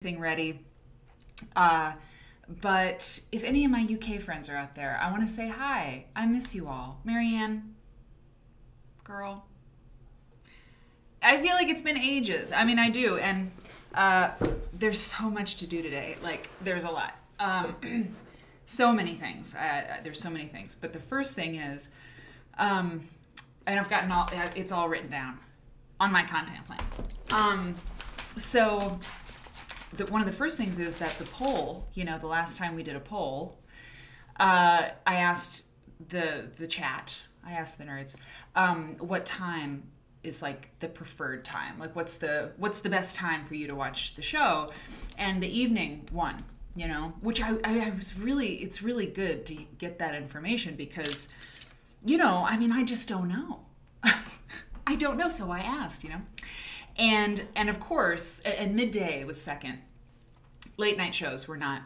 Thing ready. But if any of my UK friends are out there, I want to say hi. I miss you all. Marianne, girl. I feel like it's been ages. I mean, I do. And there's so much to do today. Like, there's a lot. So many things. There's so many things. But the first thing is, and I've gotten all, it's all written down on my content plan. One of the first things is that the poll, the last time we did a poll, I asked the chat, I asked the nerds, what time is like the preferred time? Like what's the best time for you to watch the show? And the evening won, which I was really, it's really good to get that information because, I just don't know. I don't know, so I asked, And of course, and midday was second. Late night shows were not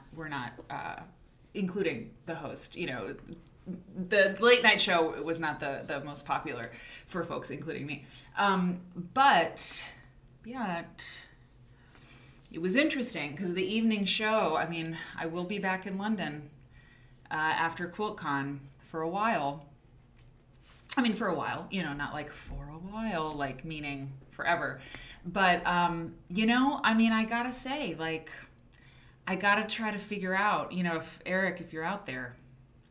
including the host. The late night show was not the most popular for folks, including me. But it was interesting because the evening show. I mean, I will be back in London after QuiltCon for a while. I mean, for a while, not like for a while, like meaning forever. But, I gotta say, like, I gotta try to figure out, if Eric, if you're out there,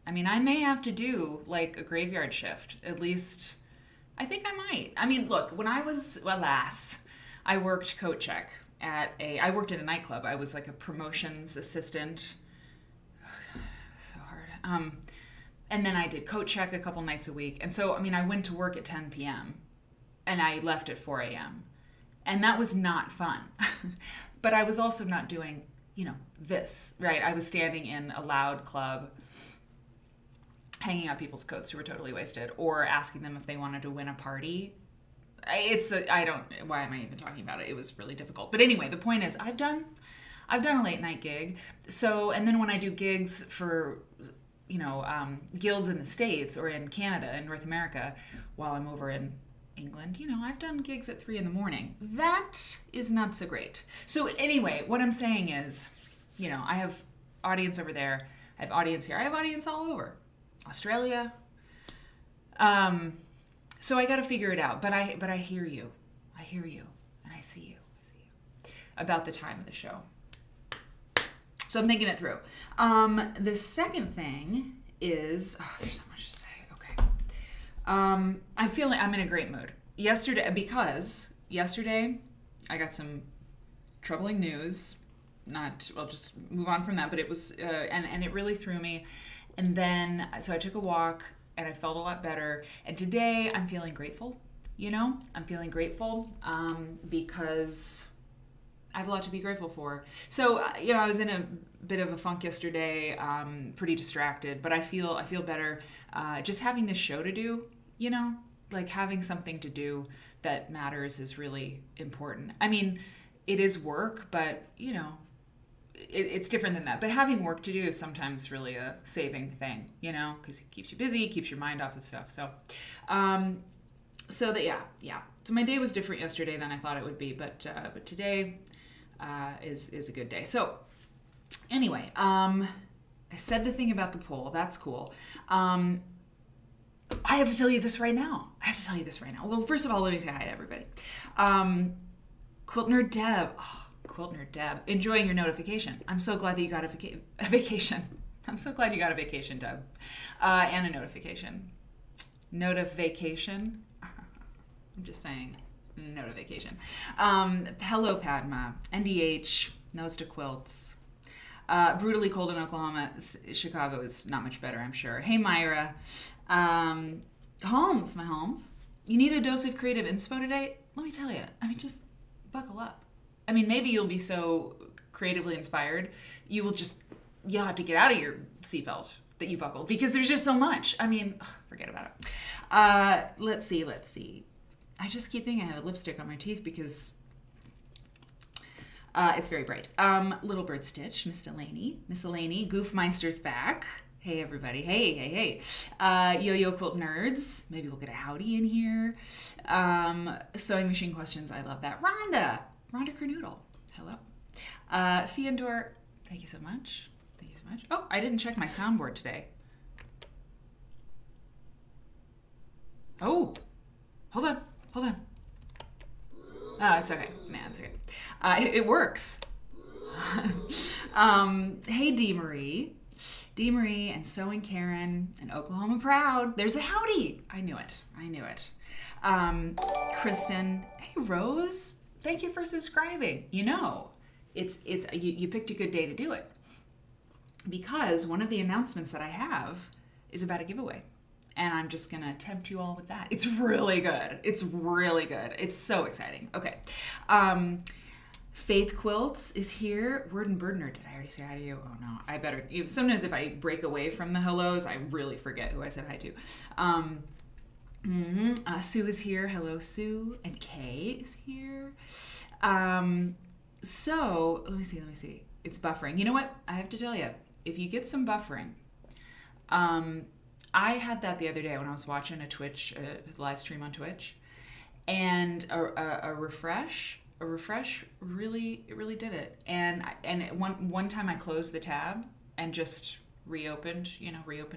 I may have to do like a graveyard shift, at least. I think I might. I mean, look, when I was, I worked coat check I worked in a nightclub. I was like a promotions assistant. So hard. And then I did coat check a couple nights a week. And so, I went to work at 10 p.m. and I left at 4 a.m. And that was not fun. But I was also not doing, this, right? I was standing in a loud club, hanging out people's coats who were totally wasted, or asking them if they wanted to win a party. Why am I even talking about it? It was really difficult. But anyway, the point is I've done a late night gig. So, and then when I do gigs for guilds in the States or in Canada, in North America, while I'm over in England, I've done gigs at 3 a.m. That is not so great. So anyway, what I'm saying is, I have audience over there. I have audience here. I have audience all over. Australia. So I got to figure it out. But I hear you. I hear you. And I see you. About the time of the show. So I'm thinking it through. The second thing is, there's so much to say. Okay. I'm feeling I'm in a great mood. Because yesterday I got some troubling news. I'll just move on from that, but it was, and it really threw me. And then, so I took a walk and I felt a lot better. And today I'm feeling grateful, I'm feeling grateful, because I have a lot to be grateful for. So, I was in a bit of a funk yesterday, pretty distracted, but I feel better. Just having this show to do, like having something to do that matters is really important. It is work, but, it's different than that. But having work to do is sometimes really a saving thing, because it keeps you busy, keeps your mind off of stuff. So, So my day was different yesterday than I thought it would be, but today is a good day. So anyway, I said the thing about the poll. That's cool. I have to tell you this right now. Well, first of all, let me say hi to everybody. Quilt Nerd Deb. Quilt Nerd Deb. Enjoying your notification. I'm so glad that you got a vacation. I'm so glad you got a vacation, Deb. And a notification. Notification? I'm just saying. Notification. Hello, Padma. NDH. Nose to Quilts. Brutally cold in Oklahoma. Chicago is not much better, I'm sure. Hey, Myra. Holmes, my Holmes. You need a dose of creative inspo today? Let me tell you. Just buckle up. Maybe you'll be so creatively inspired, you'll have to get out of your seatbelt that you buckled because there's just so much. Forget about it. Let's see. I just keep thinking I have lipstick on my teeth because it's very bright. Little Bird Stitch, Miss Delaney, Goofmeister's back. Hey, everybody. Hey. Yo-Yo Quilt Nerds. Maybe we'll get a howdy in here. Sewing machine questions. I love that. Rhonda Kernoodle. Hello. Theodore, thank you so much. Thank you so much. Oh, I didn't check my soundboard today. Oh, hold on. Oh, it's okay. Man, it's okay. It works. Hey, D. Marie. D. Marie and Sewing Karen and Oklahoma Proud. There's a howdy. I knew it. Kristen. Hey, Rose. Thank you for subscribing. You know, you picked a good day to do it, because one of the announcements that I have is about a giveaway. And I'm just going to tempt you all with that. It's really good. It's so exciting. Okay. Faith Quilts is here. Word and Burdener. Did I already say hi to you? Oh, no. I better. Sometimes if I break away from the hellos, I really forget who I said hi to. Sue is here. Hello, Sue. And Kay is here. So, let me see. It's buffering. You know what? I have to tell you. If you get some buffering, I had that the other day when I was watching a live stream on Twitch, and a refresh really did it. And one time I closed the tab and just reopened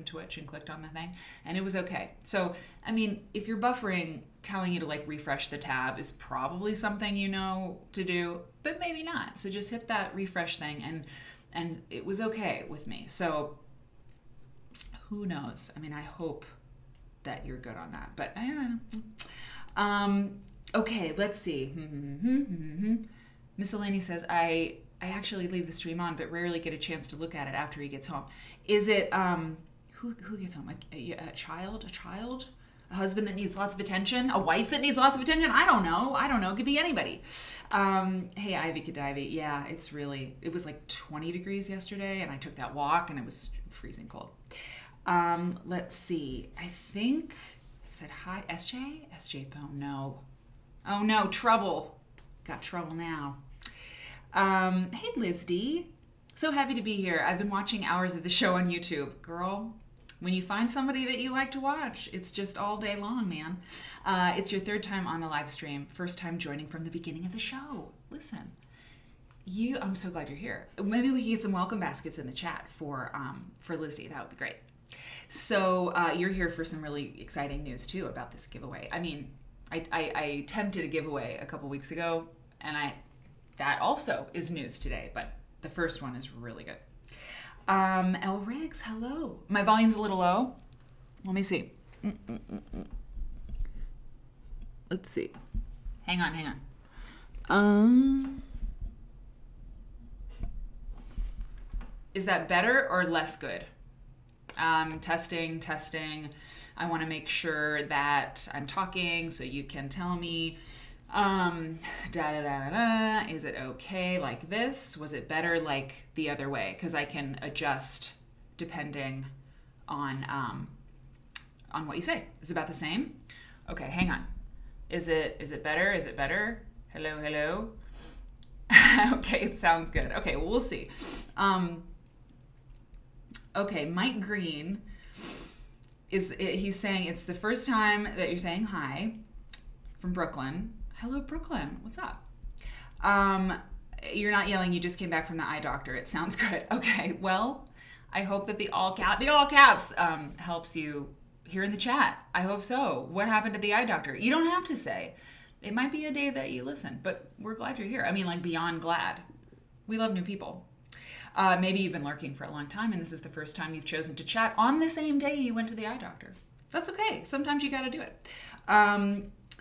Twitch and clicked on the thing, and it was okay. So, I mean, if you're buffering, telling you to like refresh the tab is probably something you know to do, but maybe not. So just hit that refresh thing, and it was okay with me. So who knows? I mean, I hope that you're good on that, but I don't know. Okay, let's see. Miscellany says, I actually leave the stream on, but rarely get a chance to look at it after he gets home. Is it, who gets home? A child? A husband that needs lots of attention? A wife that needs lots of attention? I don't know. It could be anybody. Hey, Ivy Kadivy. Yeah, it was like 20 degrees yesterday, and I took that walk, and it was freezing cold. Let's see. I think I said hi. SJ? Oh no, trouble. Got trouble now. Hey, Liz D. So happy to be here. I've been watching hours of the show on YouTube. Girl, when you find somebody that you like to watch, it's just all day long, man. It's your third time on the live stream. First time joining from the beginning of the show. Listen, I'm so glad you're here. Maybe we can get some welcome baskets in the chat for Liz D. That would be great. So you're here for some really exciting news too about this giveaway. I mean, I attempted a giveaway a couple weeks ago, and that also is news today, but the first one is really good. L Riggs, hello. My volume's a little low. Let me see. Let's see. Hang on. Is that better or less good? Testing. I want to make sure that I'm talking so you can tell me. Is it okay like this? Was it better like the other way? Because I can adjust depending on what you say. Is it about the same? Okay, hang on. Is it better? Is it better? Hello. Okay, it sounds good. Okay, well, we'll see. Okay, Mike Green he's saying it's the first time that you're saying hi from Brooklyn. Hello, Brooklyn. What's up? You're not yelling. You just came back from the eye doctor. It sounds good. Okay. Well, I hope that the all caps helps you here in the chat. I hope so. What happened to the eye doctor? You don't have to say. It might be a day that you listen, but we're glad you're here. I mean, like beyond glad. We love new people. Maybe you've been lurking for a long time, and this is the first time you've chosen to chat on the same day you went to the eye doctor. That's okay. Sometimes you got to do it.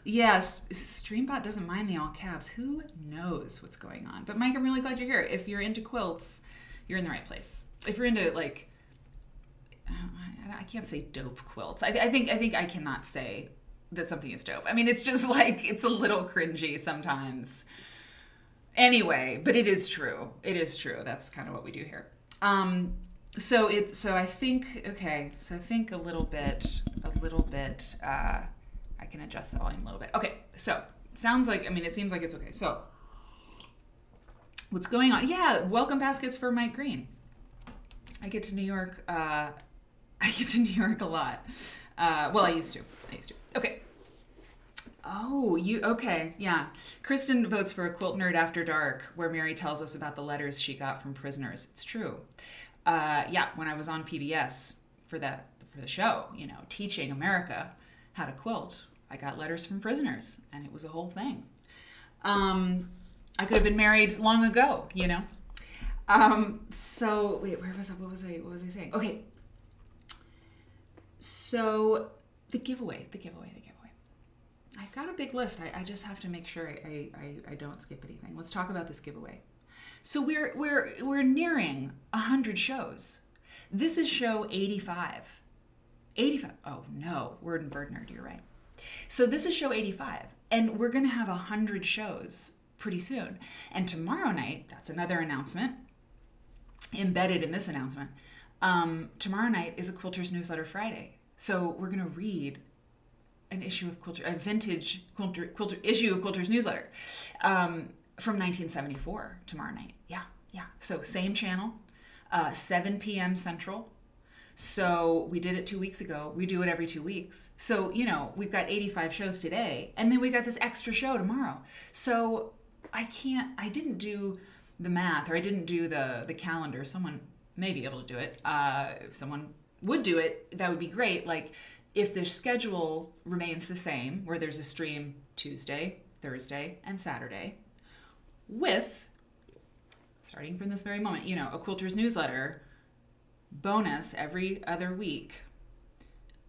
Yes, Streambot doesn't mind the all caps. Who knows what's going on? But Mike, I'm really glad you're here. If you're into quilts, you're in the right place. If you're into like, I can't say dope quilts. I think I cannot say that something is dope. I mean, it's just like, it's a little cringy sometimes. Anyway, but it is true. It is true. That's kind of what we do here. So I think a little bit, I can adjust the volume a little bit. Okay, so it seems like it's okay. So what's going on? Yeah, welcome baskets for Mike Green. I get to New York a lot. Well, I used to. Okay. Oh, okay, yeah. Kristen votes for a Quilt Nerd After Dark, where Mary tells us about the letters she got from prisoners. It's true. Yeah, when I was on PBS for the show, teaching America how to quilt, I got letters from prisoners, and it was a whole thing. I could have been married long ago, So wait, where was I? What was I saying? Okay. So the giveaway. I've got a big list. I just have to make sure I don't skip anything. Let's talk about this giveaway. So we're nearing 100 shows. This is show 85. 85. Oh no, Word and Bird Nerd, you're right. So this is show 85, and we're gonna have 100 shows pretty soon. And tomorrow night, that's another announcement embedded in this announcement. Tomorrow night is a Quilters Newsletter Friday. So we're gonna read an issue of a vintage quilter issue of Quilters Newsletter from 1974 tomorrow night. Yeah. So same channel, 7 p.m. Central. So we did it 2 weeks ago. We do it every 2 weeks. So, we've got 85 shows today, and then we got this extra show tomorrow. So I didn't do the math, or I didn't do the calendar. Someone may be able to do it. If someone would do it, that would be great. Like, if the schedule remains the same, where there's a stream Tuesday, Thursday, and Saturday, with, starting from this very moment, a Quilters Newsletter bonus every other week.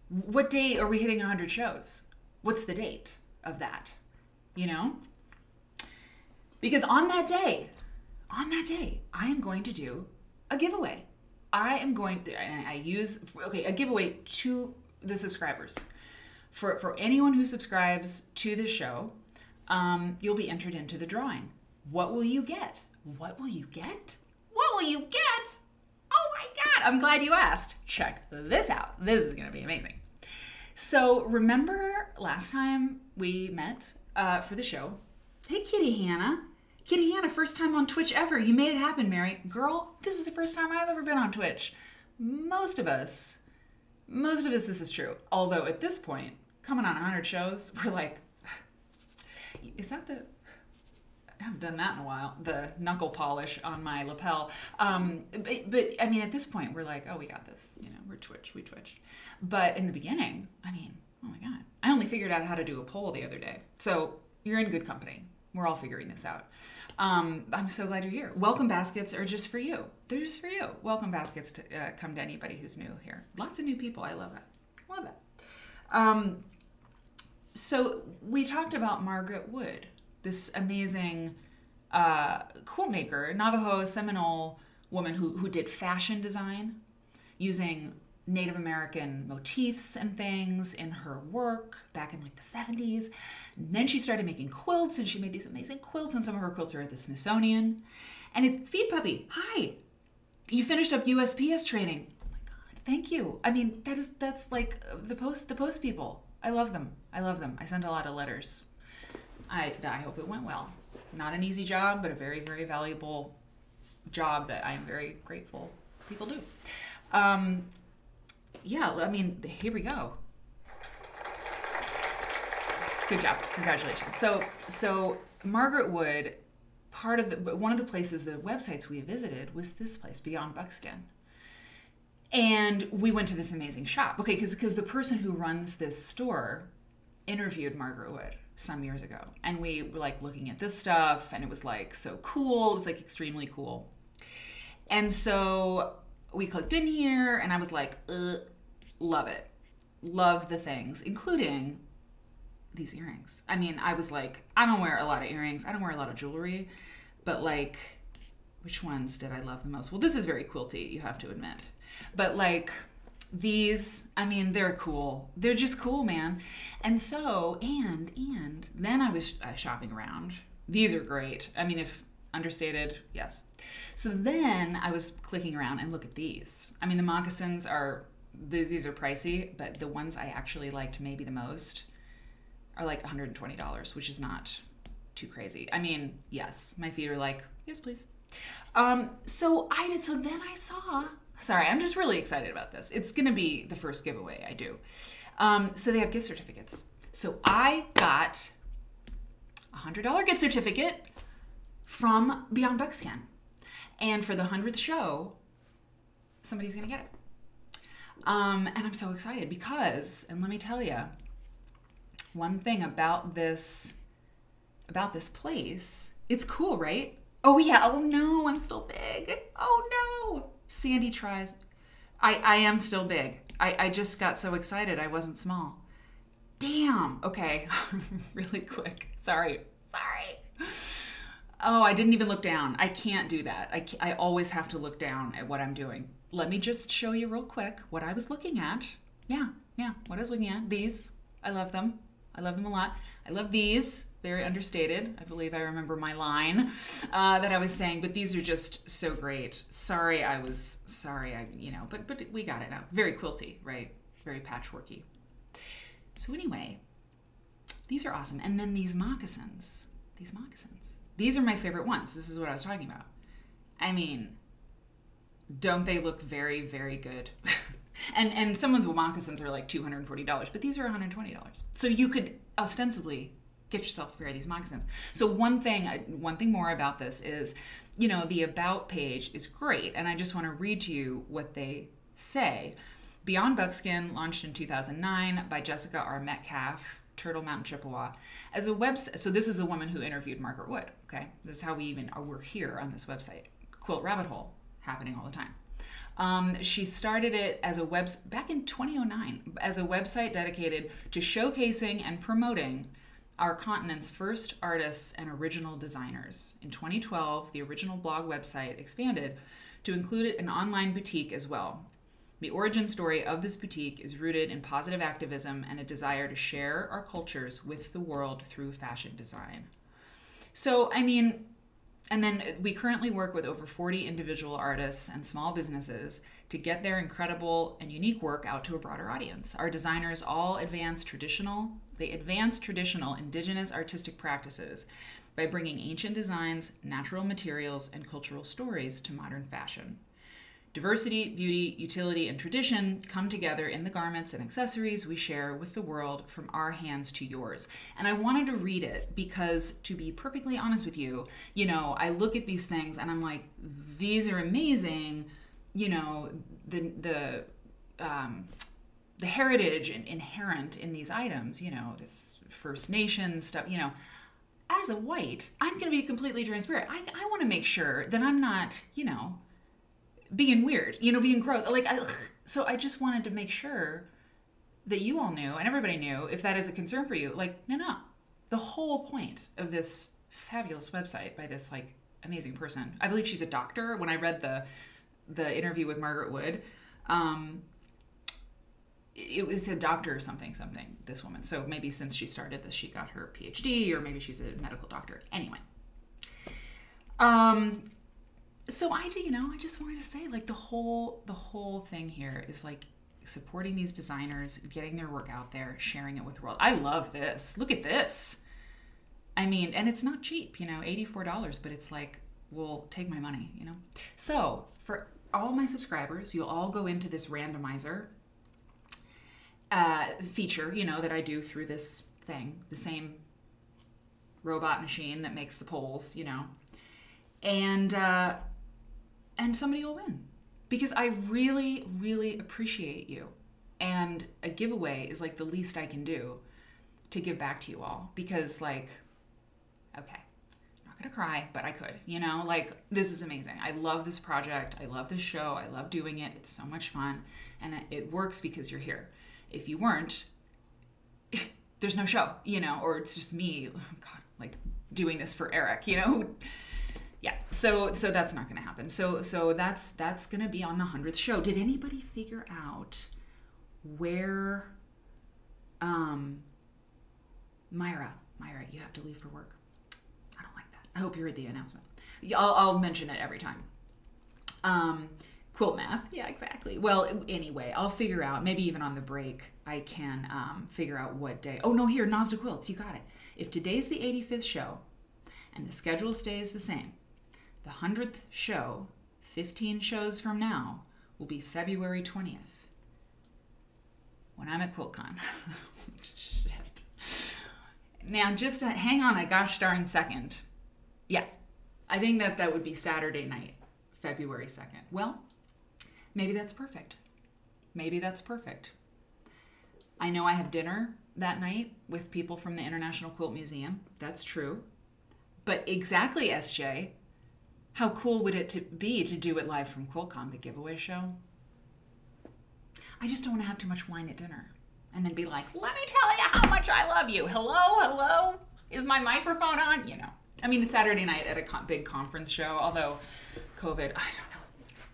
What day are we hitting 100 shows? What's the date of that? Because on that day, I am going to do a giveaway. A giveaway to the subscribers. For anyone who subscribes to this show, you'll be entered into the drawing. What will you get? What will you get? Oh my God, I'm glad you asked. Check this out. This is going to be amazing. So remember last time we met for the show? Hey, Kitty Hannah. Kitty Hannah, first time on Twitch ever. You made it happen, Mary. Girl, this is the first time I've ever been on Twitch. Most of us, this is true. Although at this point, coming on 100 shows, we're like, is that the... I haven't done that in a while, the knuckle polish on my lapel. But I mean, at this point, we're like, oh, we got this. We Twitch. But in the beginning, oh my God. I only figured out how to do a poll the other day. So you're in good company. We're all figuring this out. I'm so glad you're here. Welcome baskets are just for you. They're just for you. Welcome baskets to come to anybody who's new here. Lots of new people. I love that. So we talked about Margaret Wood, this amazing quilt maker, Navajo Seminole woman who did fashion design using Native American motifs and things in her work back in like the 70s. And then she started making quilts, and she made these amazing quilts, and some of her quilts are at the Smithsonian. And Feed Puppy, hi! You finished up USPS training. Oh my God, thank you. That's like the post people. I love them. I send a lot of letters. I hope it went well. Not an easy job, but a very, very valuable job that I am very grateful people do. Yeah, here we go. Good job. Congratulations. So Margaret Wood, one of the places, the websites we visited was this place, Beyond Buckskin. And we went to this amazing shop. Okay, because the person who runs this store interviewed Margaret Wood some years ago. And we were like looking at this stuff, and it was like so cool. It was like extremely cool. And so we clicked in here, and I was like, love it. Love the things, including these earrings. I was like, I don't wear a lot of earrings. I don't wear a lot of jewelry, but like, which ones did I love the most? Well, this is very quilty, you have to admit. But like these, they're cool. They're just cool, man. And so, and then I was shopping around. These are great. If understated, yes. So then I was clicking around and look at these. The moccasins these are pricey, but the ones I actually liked maybe the most are like $120, which is not too crazy. Yes, my feet are like, yes, please. So then I saw, sorry, I'm just really excited about this. It's going to be the first giveaway I do. So they have gift certificates. So I got a $100 gift certificate from Beyond Buckskin. And for the 100th show, somebody's going to get it. And I'm so excited because, and let me tell you, one thing about this place, it's cool, right? Oh yeah, oh no, I'm still big. Oh no. Sandy tries. I am still big. I just got so excited I wasn't small. Damn. Okay. Really quick. Sorry. Oh, I didn't even look down. I can't do that. I always have to look down at what I'm doing. Let me just show you real quick what I was looking at. Yeah, what I was looking at. These, I love them. I love them a lot. I love these. Very understated. I believe I remember my line that I was saying, but these are just so great. Sorry, but we got it now. Very quilty, right? Very patchworky. So anyway, these are awesome. And then these moccasins. These are my favorite ones. This is what I was talking about. I mean, don't they look very, very good? and some of the moccasins are like $240, but these are $120. So you could ostensibly get yourself a pair of these moccasins. So one thing more about this is, the About page is great. And I just want to read to you what they say. Beyond Buckskin, launched in 2009 by Jessica R. Metcalf, Turtle Mountain, Chippewa, as a website. So this is a woman who interviewed Margaret Wood. Okay, this is how we're here on this website. Quilt rabbit hole happening all the time. She started it as back in 2009 as a website dedicated to showcasing and promoting our continent's first artists and original designers. In 2012, the original blog website expanded to include an online boutique as well. The origin story of this boutique is rooted in positive activism and a desire to share our cultures with the world through fashion design. So, and then we currently work with over 40 individual artists and small businesses to get their incredible and unique work out to a broader audience. Our designers all advance traditional indigenous artistic practices by bringing ancient designs, natural materials, and cultural stories to modern fashion. Diversity, beauty, utility, and tradition come together in the garments and accessories we share with the world from our hands to yours. And I wanted to read it because, to be perfectly honest with you, I look at these things and I'm like, these are amazing. The heritage inherent in these items, this First Nation stuff, as a white, I'm going to be completely transparent. I want to make sure that I'm not, being weird, being gross. So I just wanted to make sure that you all knew and everybody knew, if that is a concern for you, no. The whole point of this fabulous website by this amazing person, I believe she's a doctor. When I read the interview with Margaret Wood, it was a doctor or something, this woman. So maybe since she started this, she got her PhD, or maybe she's a medical doctor. Anyway. So I just wanted to say, the whole thing here is supporting these designers, getting their work out there, sharing it with the world. I love this. Look at this. And it's not cheap, $84, but it's well, take my money, So for all my subscribers, you'll all go into this randomizer feature, that I do through this thing, the same robot machine that makes the polls, and somebody will win, because I really, really appreciate you. And a giveaway is the least I can do to give back to you all, because okay, I'm not gonna cry, but I could, this is amazing. I love this project. I love this show. I love doing it. It's so much fun. And it works because you're here. If you weren't, there's no show, or it's just me, doing this for Eric, Yeah, so that's not going to happen. So that's going to be on the 100th show. Did anybody figure out where, Myra, you have to leave for work. I don't like that. I hope you read the announcement. I'll mention it every time. Quilt math. Yeah, exactly. Well, anyway, I'll figure out, maybe even on the break, I can figure out what day. Oh, no, here, Nazda Quilts, you got it. If today's the 85th show and the schedule stays the same, the 100th show, 15 shows from now, will be February 20th, when I'm at QuiltCon. Shit. Now, just hang on a gosh darn second. Yeah, I think that would be Saturday night, February 2nd. Well, maybe that's perfect. Maybe that's perfect. I know I have dinner that night with people from the International Quilt Museum. That's true. But exactly, SJ, how cool would it be to do it live from QuiltCon, the giveaway show? I just don't want to have too much wine at dinner and then be like, let me tell you how much I love you. Hello? Is my microphone on? You know. I mean, it's Saturday night at a big conference show, although COVID, I don't know.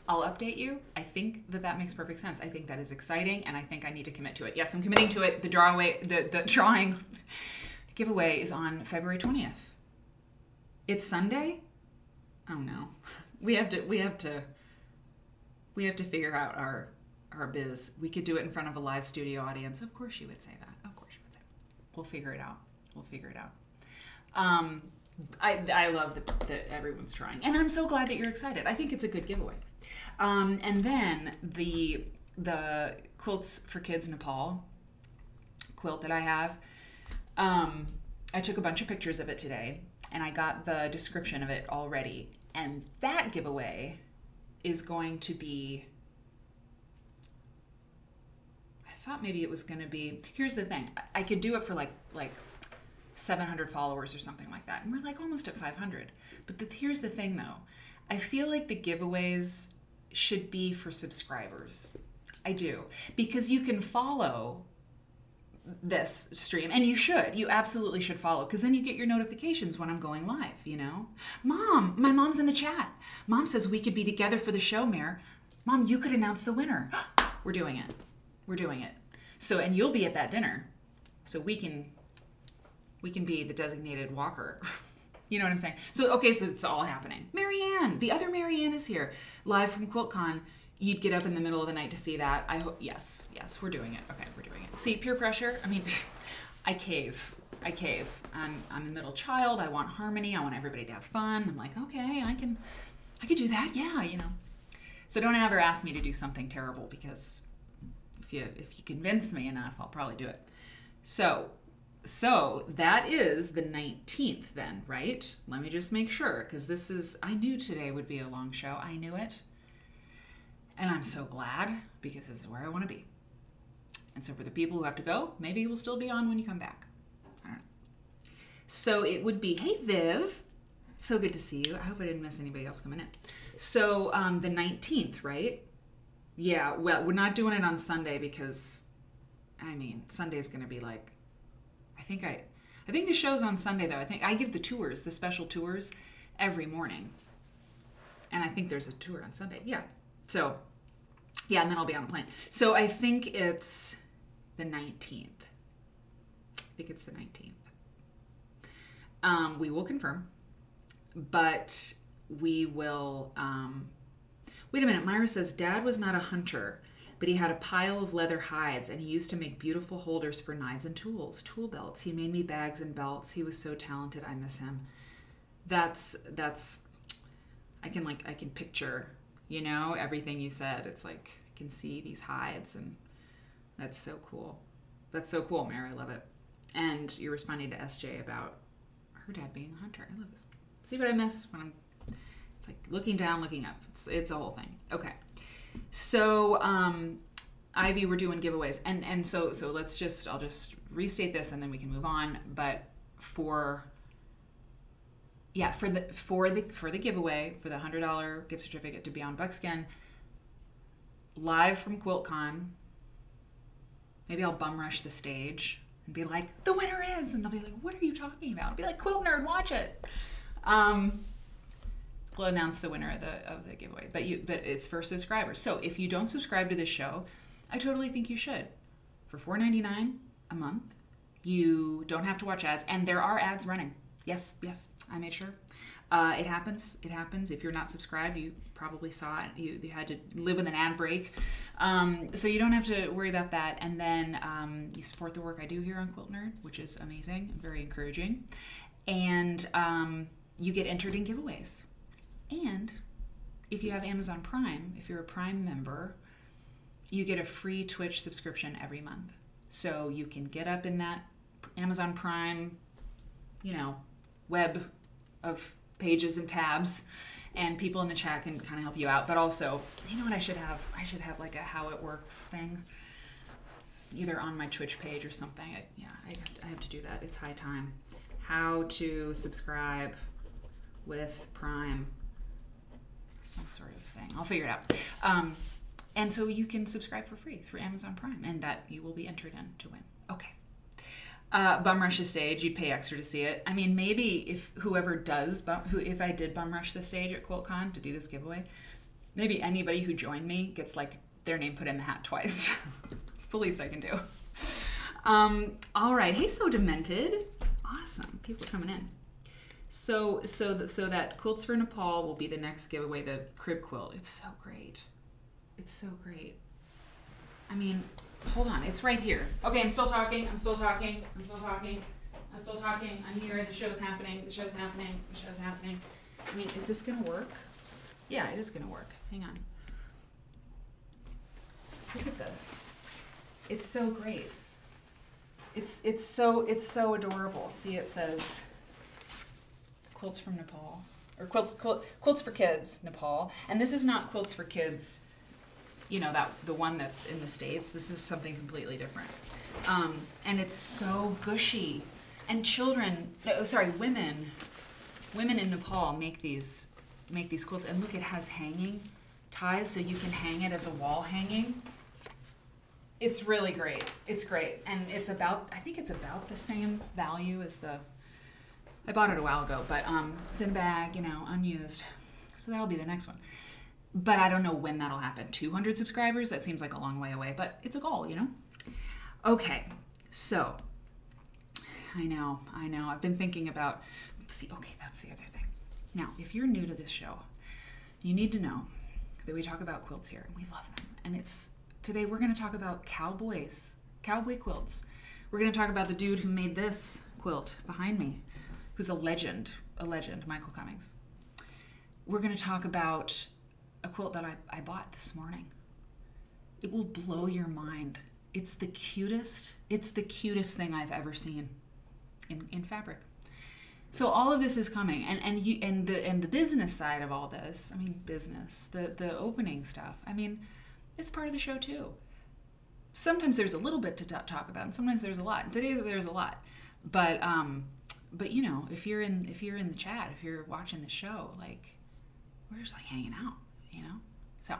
I'll update you. I think that makes perfect sense. I think that is exciting, and I think I need to commit to it. Yes, I'm committing to it. The drawing giveaway is on February 20th. It's Sunday? Oh no. We have to figure out our biz. We could do it in front of a live studio audience. Of course you would say that. Of course you would say that. We'll figure it out. I love that everyone's trying. And I'm so glad that you're excited. I think it's a good giveaway. And then the Quilts for Kids Nepal quilt that I have, I took a bunch of pictures of it today, and I got the description of it already. And that giveaway is going to be, I thought maybe it was going to be, here's the thing. I could do it for like 700 followers or something like that. And we're like almost at 500. But here's the thing though. I feel like the giveaways should be for subscribers. I do. Because you can follow this stream, and you absolutely should follow, because then you get your notifications when I'm going live, you know? Mom, my mom's in the chat. Mom says we could be together for the show, Mare. Mom, you could announce the winner. We're doing it. So, and you'll be at that dinner. So we can be the designated walker. You know what I'm saying? So it's all happening. Marianne, the other Marianne is here, live from QuiltCon. You'd get up in the middle of the night to see that. I hope, yes, we're doing it. Okay, we're doing it. See, peer pressure, I mean, I cave. I'm a middle child. I want harmony. I want everybody to have fun. I'm like, okay, I can do that. Yeah, you know. So don't ever ask me to do something terrible, because if you convince me enough, I'll probably do it. So that is the 19th then, right? Let me just make sure, because I knew today would be a long show. I knew it. And I'm so glad, because this is where I want to be. And so for the people who have to go, maybe we'll still be on when you come back. I don't know. So it would be, hey Viv, so good to see you. I hope I didn't miss anybody else coming in. So the 19th, right? Yeah, well, we're not doing it on Sunday, because, I mean, Sunday is going to be like, I think the show's on Sunday, though. I think I give the tours, the special tours, every morning. And I think there's a tour on Sunday. Yeah. So, yeah, and then I'll be on a plane. So I think it's the 19th. We will confirm. But we will... wait a minute. Myra says, Dad was not a hunter, but he had a pile of leather hides, and he used to make beautiful holders for knives and tools, tool belts. He made me bags and belts. He was so talented. I miss him. That's I can picture, you know, everything you said. It's like, I can see these hides, and that's so cool. That's so cool, Mary. I love it. And you're responding to SJ about her dad being a hunter. I love this. See what I miss when it's like looking down, looking up. It's a whole thing. Okay. So, Ivy, we're doing giveaways. And so I'll just restate this and then we can move on. But for the giveaway, for the $100 gift certificate to Beyond Buckskin, live from QuiltCon, maybe I'll bum rush the stage and be like, the winner is, and they'll be like, what are you talking about? I'll be like, Quilt Nerd, watch it. We'll announce the winner of the giveaway, but it's for subscribers. So if you don't subscribe to this show, I totally think you should. For $4.99 a month, you don't have to watch ads, and there are ads running. Yes, I made sure. It happens. If you're not subscribed, you probably saw it. You had to live with an ad break. So you don't have to worry about that. And then you support the work I do here on Quilt Nerd, which is amazing and very encouraging. And you get entered in giveaways. And if you have Amazon Prime, if you're a Prime member, you get a free Twitch subscription every month. So you can get up in that Amazon Prime web of pages and tabs, and people in the chat can kind of help you out. But also, you know what I should have? I should have like a how it works thing, either on my Twitch page or something. I have to do that. It's high time. How to subscribe with Prime, some sort of thing. I'll figure it out. And so you can subscribe for free through Amazon Prime, and that you will be entered in to win. Okay. Bum rush the stage, you'd pay extra to see it. I mean, maybe if whoever does, if I did bum rush the stage at QuiltCon to do this giveaway, maybe anybody who joined me gets like their name put in the hat twice. It's the least I can do. All right. Hey, So Demented. Awesome. People are coming in. So that Quilts for Nepal will be the next giveaway, the crib quilt. It's so great. It's so great. I mean, hold on. It's right here. Okay, I'm still talking. I'm still talking. I'm still talking. I'm still talking. I'm here. The show's happening. The show's happening. The show's happening. I mean, is this going to work? Yeah, it is going to work. Hang on. Look at this. It's so great. It's so adorable. See, it says Quilts from Nepal, or quilts for kids, Nepal. And this is not Quilts for Kids, the one that's in the States. This is something completely different. And it's so gushy. And women in Nepal make these quilts. And look, it has hanging ties, so you can hang it as a wall hanging. It's really great. It's great. And I think it's about the same value as I bought it a while ago, but it's in a bag, unused. So that'll be the next one. But I don't know when that'll happen. 200 subscribers? That seems like a long way away, but it's a goal, Okay, so I know. I've been thinking about, that's the other thing. Now, if you're new to this show, you need to know that we talk about quilts here, and we love them. And today we're going to talk about Cowboy Quilts. We're going to talk about the dude who made this quilt behind me, who's a legend, Michael Cummings. We're going to talk about a quilt that I bought this morning. It will blow your mind. It's the cutest thing I've ever seen in fabric. So all of this is coming, and the business side of all this. I mean, the opening stuff. I mean, it's part of the show too. Sometimes there's a little bit to talk about, and sometimes there's a lot. Today there's a lot, but if you're in the chat, if you're watching the show, like, we're just like hanging out, So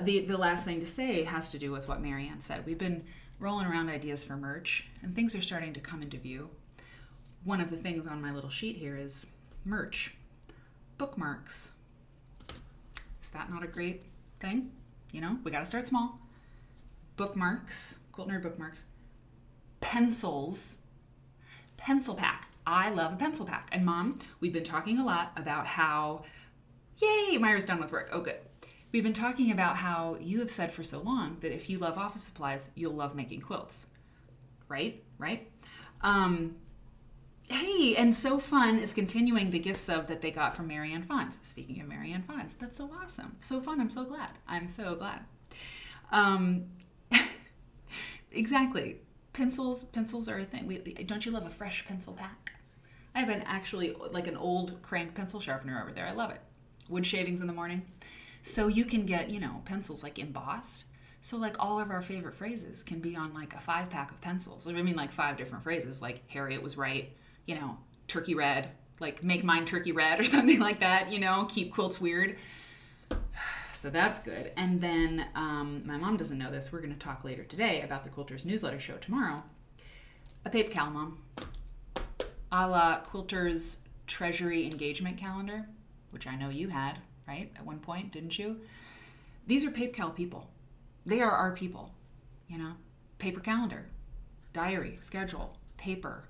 the last thing to say has to do with what Marianne said. We've been rolling around ideas for merch, and things are starting to come into view. One of the things on my little sheet here is merch, bookmarks. Is that not a great thing? We got to start small. Bookmarks, Quilt Nerd bookmarks, pencils, pencil pack. I love a pencil pack. And Mom, we've been talking a lot about how, yay, Myra's done with work. Oh, good. We've been talking about how you have said for so long that if you love office supplies, you'll love making quilts. Right? Hey, and So Fun is continuing the gift sub that they got from Marianne Fons. Speaking of Marianne Fons, that's so awesome. So fun. I'm so glad. Exactly. Pencils are a thing. Don't you love a fresh pencil pack? I have an old crank pencil sharpener over there. I love it. Wood shavings in the morning. So you can get, pencils like embossed. So like all of our favorite phrases can be on like a 5-pack of pencils. I mean like 5 different phrases, like Harriet was right, turkey red, like make mine turkey red or something like that, keep quilts weird. So that's good. And then my mom doesn't know this. We're going to talk later today about the Quilters newsletter show tomorrow. A paper cal, Mom. A la Quilters Treasury Engagement Calendar, which I know you had, right? At one point, didn't you? These are paper cal people. They are our people, Paper calendar, diary, schedule, paper.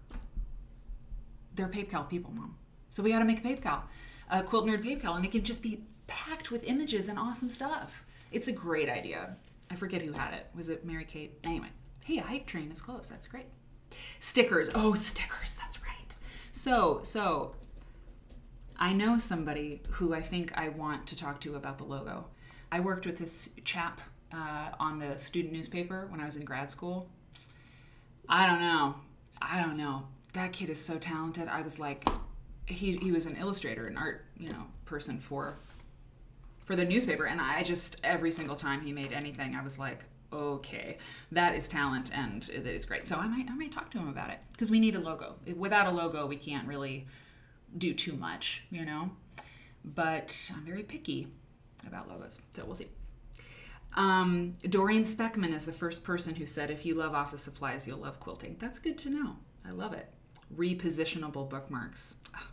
They're paper cal people, Mom. So we got to make a paper cal, a Quilt Nerd paper cal, and it can just be packed with images and awesome stuff. It's a great idea. I forget who had it. Was it Mary Kate? Anyway, hey, a hype train is close. That's great. Stickers. Oh, stickers. That's right. So I know somebody who I think I want to talk to about the logo. I worked with this chap on the student newspaper when I was in grad school. I don't know. that kid is so talented. I was like, he was an illustrator, an art, person for the newspaper. And I just, every single time he made anything, I was like, okay, that is talent and it is great. So I might talk to him about it, because we need a logo. Without a logo, we can't really do too much, but I'm very picky about logos, so we'll see. Doreen Speckman is the first person who said, if you love office supplies, you'll love quilting. That's good to know. I love it. Repositionable bookmarks. Oh,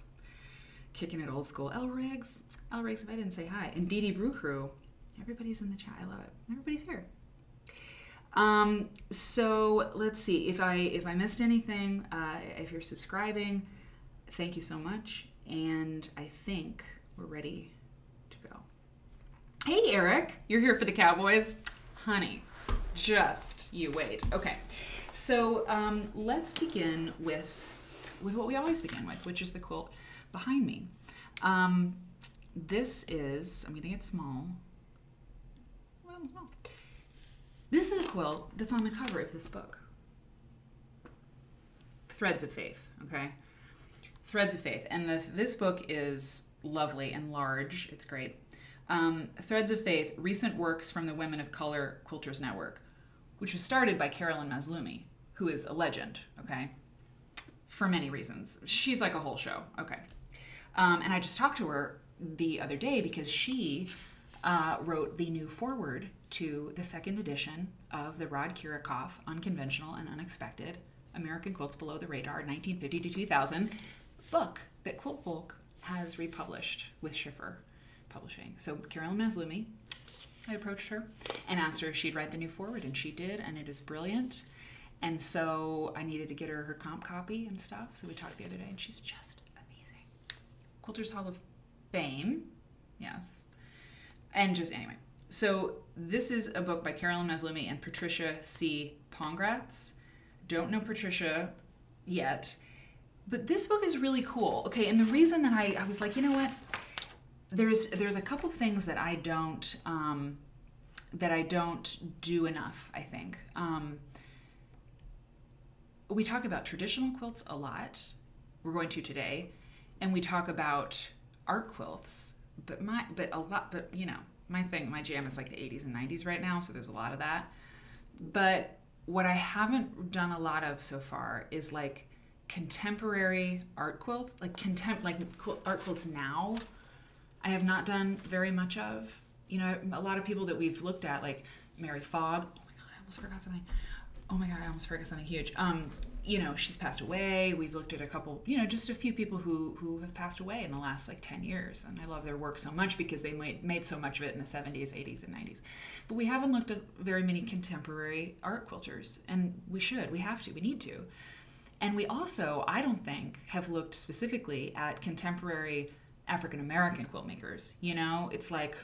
kicking it old school. L Riggs, if I didn't say hi. And Dee Dee Brew Crew. Everybody's in the chat. I love it. Everybody's here. So let's see. If I missed anything, if you're subscribing, thank you so much. And I think we're ready to go. Hey, Eric, you're here for the Cowboys? Honey, just you wait. Okay, so let's begin with what we always begin with, which is the quilt behind me. This is, I'm getting it small. Well, no. This is a quilt that's on the cover of this book. Threads of Faith, okay? Threads of Faith. And this book is lovely and large. It's great. Threads of Faith, Recent Works from the Women of Color Quilters Network, which was started by Carolyn Maslumi, who is a legend, okay? For many reasons. She's like a whole show, okay? And I just talked to her the other day because she wrote the new foreword to the second edition of the Rod Kirikoff Unconventional and Unexpected American Quilts Below the Radar 1950 to 2000 book that Quilt Folk has republished with Schiffer Publishing. So Carolyn Maslumi, I approached her and asked her if she'd write the new foreword, and she did, and it is brilliant. And so I needed to get her comp copy and stuff, so we talked the other day, and she's just amazing. Quilters Hall of Fame, yes. And just anyway. So this is a book by Carolyn Maslumi and Patricia C. Pongratz. Don't know Patricia yet, but this book is really cool. Okay, and the reason that I was like, you know what? There's a couple things that I don't do enough, I think. We talk about traditional quilts a lot. We're going to today, and we talk about art quilts, but my jam is like the 80s and 90s right now, so there's a lot of that. But what I haven't done a lot of so far is like contemporary art quilts, art quilts now. I have not done very much of. A lot of people that we've looked at, like Mary Fogg. Oh my God, I almost forgot something. Oh my God, I almost forgot something huge. She's passed away. We've looked at a couple, just a few people who have passed away in the last like 10 years. And I love their work so much because they made so much of it in the 70s, 80s, and 90s. But we haven't looked at very many contemporary art quilters. And we should, we have to, we need to. And we also, I don't think, have looked specifically at contemporary African-American quilt makers. It's like,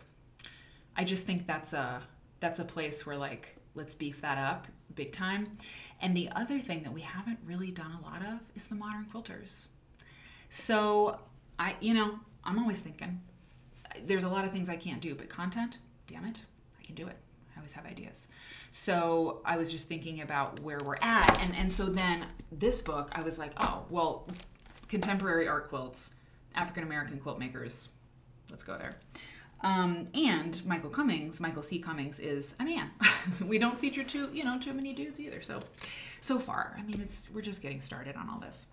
I just think that's a place where like, let's beef that up big time. And the other thing that we haven't really done a lot of is the modern quilters. So I'm always thinking, there's a lot of things I can't do, but content, damn it, I can do it. I always have ideas. So I was just thinking about where we're at. And so then this book, I was like, oh, well, contemporary art quilts, African-American quilt makers, let's go there. And Michael C. Cummings is a man. We don't feature too many dudes either. So far, I mean, we're just getting started on all this.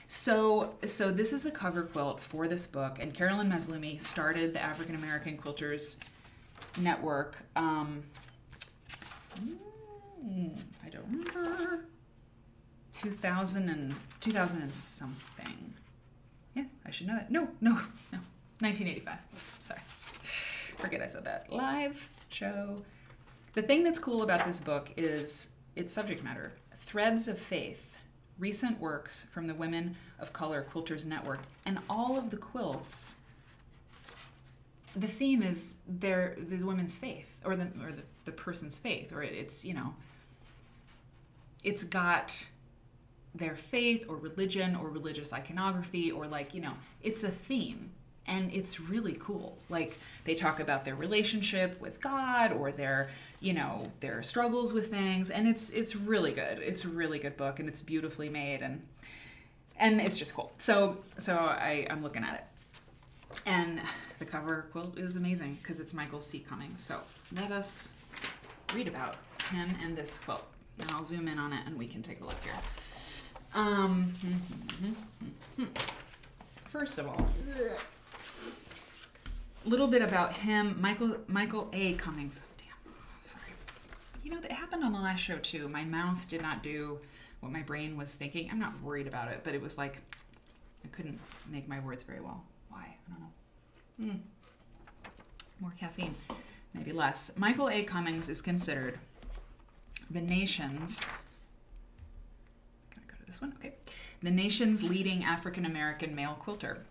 So this is the cover quilt for this book, and Carolyn Maslumi started the African American Quilters Network. I don't remember. 2000 and something. Yeah, I should know that. No. 1985. Sorry. Forget I said that. Live show. The thing that's cool about this book is its subject matter. Threads of Faith. Recent works from the Women of Color Quilters Network. And all of the quilts, the theme is the women's faith, or the person's faith, or it's got their faith or religion or religious iconography, or it's a theme. And it's really cool. Like, they talk about their relationship with God or their, you know, their struggles with things. And it's really good. It's a really good book, and it's beautifully made, and it's just cool. So I'm looking at it. And the cover quilt is amazing because it's Michael C. Cummings. So let us read about him and this quilt. And I'll zoom in on it and we can take a look here. First of all, a little bit about him. Michael A. Cummings. Oh, damn. Sorry. You know, that happened on the last show too. My mouth did not do what my brain was thinking. I'm not worried about it, but it was like I couldn't make my words very well. Why? I don't know. More caffeine, maybe less. Michael A. Cummings is considered the nation's, gotta go to this one, okay. The nation's leading African-American male quilter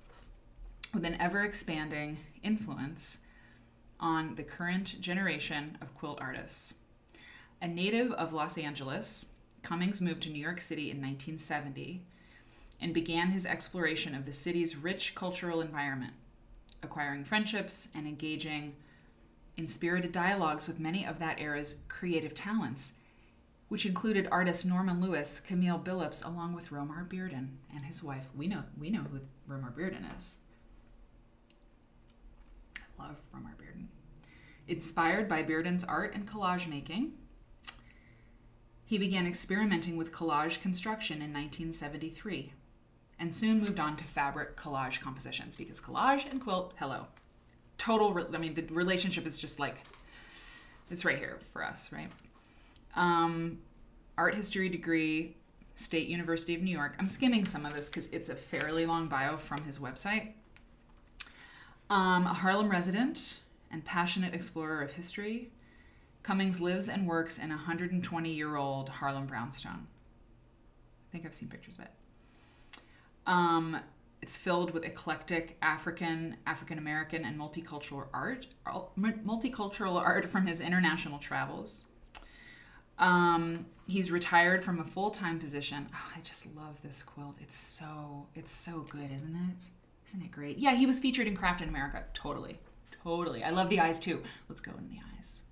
with an ever-expanding influence on the current generation of quilt artists. A native of Los Angeles, Cummings moved to New York City in 1970 and began his exploration of the city's rich cultural environment, acquiring friendships and engaging in spirited dialogues with many of that era's creative talents, which included artists Norman Lewis, Camille Billups, along with Romar Bearden and his wife. We know who Romar Bearden is. I love Romar Bearden. Inspired by Bearden's art and collage making, he began experimenting with collage construction in 1973 and soon moved on to fabric collage compositions, because collage and quilt, hello. I mean, the relationship is just like, it's right here for us, right? Art history degree, State University of New York. I'm skimming some of this because it's a fairly long bio from his website. A Harlem resident and passionate explorer of history, Cummings lives and works in a 120-year-old Harlem brownstone. I think I've seen pictures of it. It's filled with eclectic African-American, and multicultural art from his international travels. He's retired from a full-time position. Oh, I just love this quilt. It's so good, isn't it? Isn't it great? Yeah, he was featured in Craft in America. Totally. I love the eyes too. Let's go in the eyes.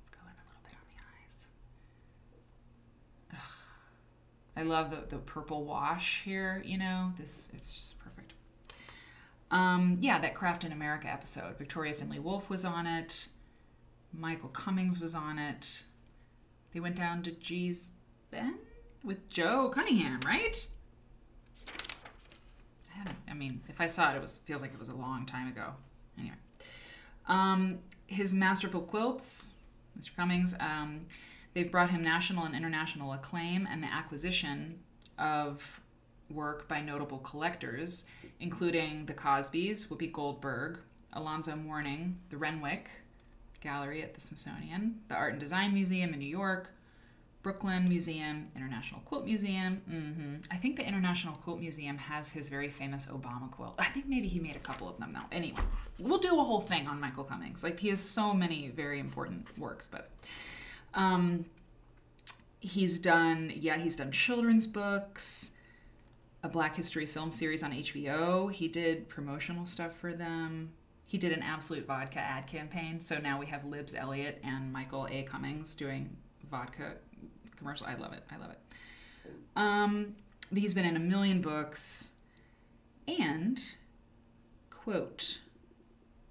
Let's go in a little bit on the eyes. Ugh. I love the purple wash here, you know. It's just perfect. Yeah, that Craft in America episode. Victoria Finley Wolfe was on it. Michael Cummings was on it. They went down to G's Bend with Joe Cunningham, right? I mean, if I saw it, feels like it was a long time ago. Anyway. His masterful quilts, Mr. Cummings, they've brought him national and international acclaim, and the acquisition of work by notable collectors, including the Cosbys, Whoopi Goldberg, Alonzo Mourning, the Renwick Gallery at the Smithsonian, the Art and Design Museum in New York, Brooklyn Museum, International Quilt Museum. I think the International Quilt Museum has his very famous Obama quilt. I think maybe he made a couple of them now. Anyway, we'll do a whole thing on Michael Cummings. Like, he has so many very important works, but he's done children's books, a Black History film series on HBO. He did promotional stuff for them. He did an Absolute Vodka ad campaign. So now we have Libs Elliott and Michael A. Cummings doing vodka commercial. I love it. He's been in a million books. And, quote,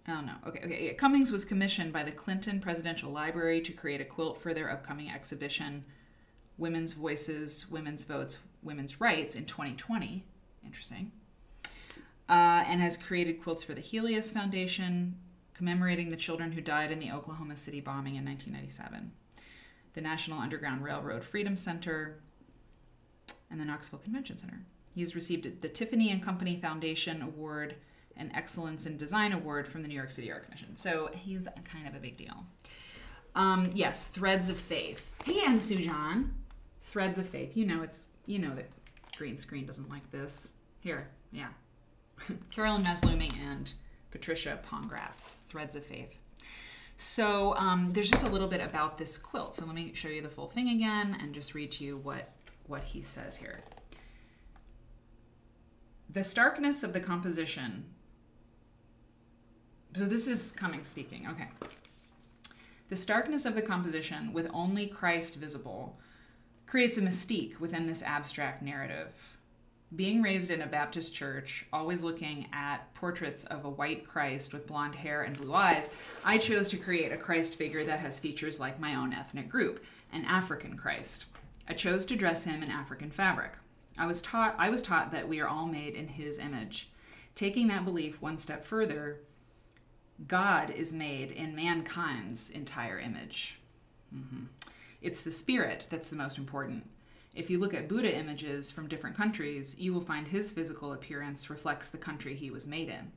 oh no, okay. Cummings was commissioned by the Clinton Presidential Library to create a quilt for their upcoming exhibition, Women's Voices, Women's Votes, Women's Rights, in 2020. Interesting. And has created quilts for the Helios Foundation, commemorating the children who died in the Oklahoma City bombing in 1997, the National Underground Railroad Freedom Center, and the Knoxville Convention Center. He's received the Tiffany and Company Foundation Award and Excellence in Design Award from the New York City Art Commission. So he's kind of a big deal. Yes, Threads of Faith. Hey, and Sujan. Threads of Faith. You know that green screen doesn't like this. Here, yeah. Carolyn Maslumi and Patricia Pongratz, Threads of Faith. So there's just a little bit about this quilt. So let me show you the full thing again and just read to you what he says here. The starkness of the composition So this is Cummings speaking. Okay. The starkness of the composition, with only Christ visible, creates a mystique within this abstract narrative. Being raised in a Baptist church, always looking at portraits of a white Christ with blonde hair and blue eyes, I chose to create a Christ figure that has features like my own ethnic group, an African Christ. I chose to dress him in African fabric. I was taught that we are all made in his image. Taking that belief one step further, God is made in mankind's entire image. It's the spirit that's the most important. If you look at Buddha images from different countries, you will find his physical appearance reflects the country he was made in.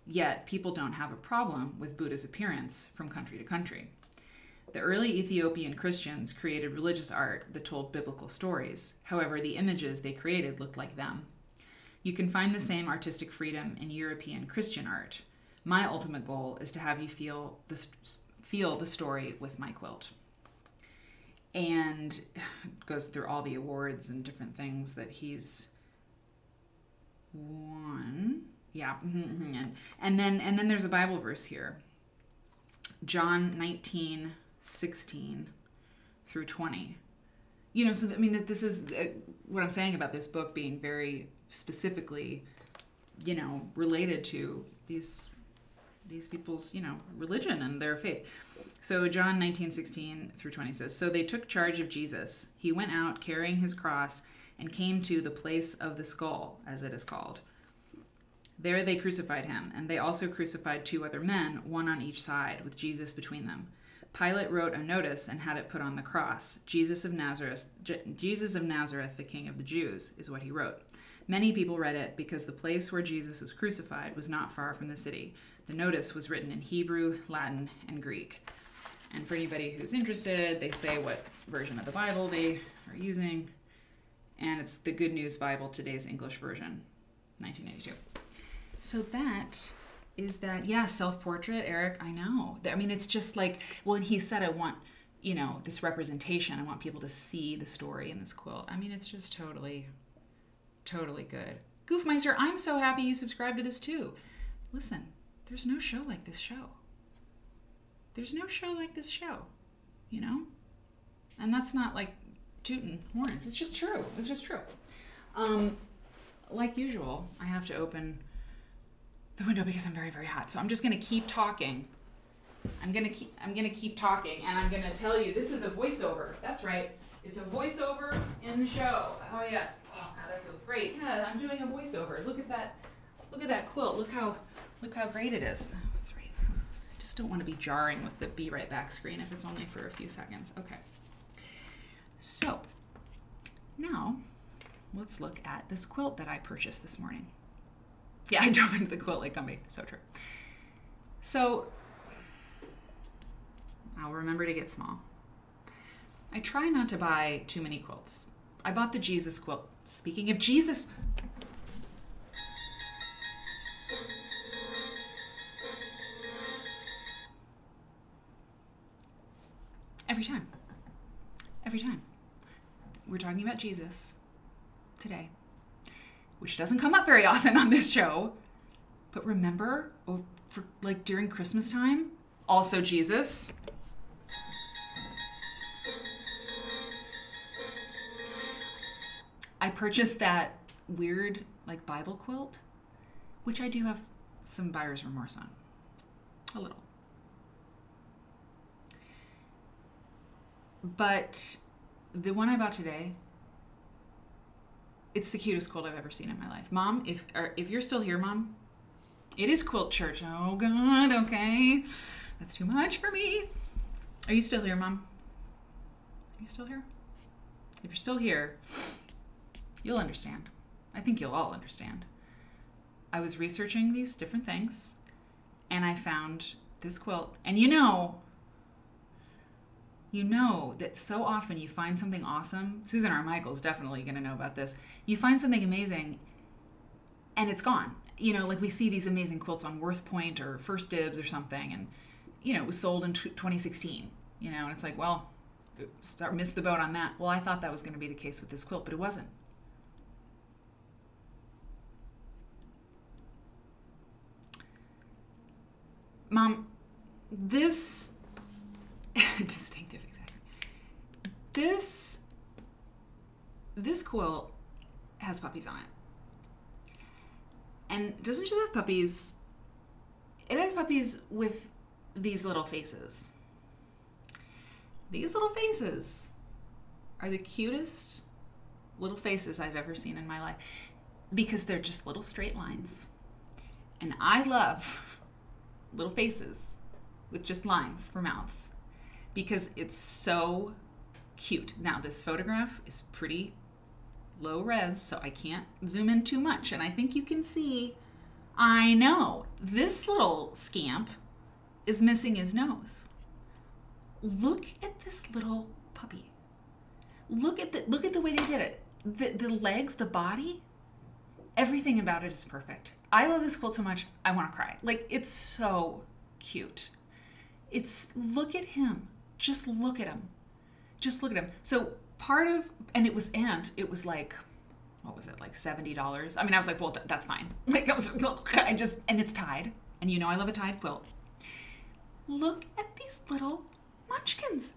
Yet, people don't have a problem with Buddha's appearance from country to country. The early Ethiopian Christians created religious art that told biblical stories. However, the images they created looked like them. You can find the same artistic freedom in European Christian art. My ultimate goal is to have you feel the story with my quilt. And goes through all the awards and different things that he's won. Yeah. And then there's a Bible verse here. John 19:16 through 20. You know, so I mean, this is what I'm saying about this book being very specifically, you know, related to these people's, you know, religion and their faith. So John 19:16 through 20 says, "So they took charge of Jesus. He went out carrying his cross and came to the place of the skull, as it is called. There they crucified him, and they also crucified 2 other men, one on each side, with Jesus between them. Pilate wrote a notice and had it put on the cross. Jesus of Nazareth, the King of the Jews, is what he wrote. Many people read it because the place where Jesus was crucified was not far from the city. The notice was written in Hebrew, Latin, and Greek." And for anybody who's interested, they say what version of the Bible they are using. And it's the Good News Bible, today's English version, 1992. So that is that, yeah, self-portrait, Eric, I know. I mean, it's just like, well, and he said, I want, you know, this representation. I want people to see the story in this quilt. I mean, it's just totally, totally good. Goofmeister, I'm so happy you subscribed to this too. Listen, there's no show like this show. There's no show like this show, you know? And that's not like tooting horns. It's just true. It's just true. Like usual, I have to open the window because I'm very, very hot. So I'm just going to keep talking. I'm going to keep talking, and I'm going to tell you this is a voiceover. That's right. It's a voiceover in the show. Oh yes. Oh God, that feels great. Yeah, I'm doing a voiceover. Look at that. Look at that quilt. Look how great it is. That's right. I just don't want to be jarring with the be right back screen if it's only for a few seconds. Okay. So now let's look at this quilt that I purchased this morning. Yeah, I dove into the quilt like Gumby. So true. So I'll remember to get small. I try not to buy too many quilts. I bought the Jesus quilt. Speaking of Jesus, every time. We're talking about Jesus today, which doesn't come up very often on this show. But remember, for like during Christmas time, also Jesus. I purchased that weird like Bible quilt, which I do have some buyer's remorse on. A little. But the one I bought today, it's the cutest quilt I've ever seen in my life. Mom, if you're still here, Mom, it is quilt church. Oh God, okay. That's too much for me. Are you still here, Mom? Are you still here? If you're still here, you'll understand. I think you'll all understand. I was researching these different things, and I found this quilt. And you know that so often you find something awesome. Susan R. Michael's definitely going to know about this. You find something amazing, and it's gone. You know, like we see these amazing quilts on Worth Point or First Dibs or something, and, you know, it was sold in 2016, you know, and it's like, well, missed the boat on that. Well, I thought that was going to be the case with this quilt, but it wasn't. Mom, this distinctive, exactly. This quilt has puppies on it. And it doesn't just have puppies, it has puppies with these little faces. These little faces are the cutest little faces I've ever seen in my life because they're just little straight lines. And I love little faces with just lines for mouths because it's so cute. Now, this photograph is pretty low res, so I can't zoom in too much. And I think you can see, I know, this little scamp is missing his nose. Look at this little puppy. Look at the way they did it. The legs, the body, everything about it is perfect. I love this quilt so much, I want to cry. Like, it's so cute. Look at him. Just look at him. Just look at him. So and it was like, what was it, like $70? I mean, I was like, well, that's fine. Like, and it's tied. And you know I love a tied quilt. Look at these little munchkins.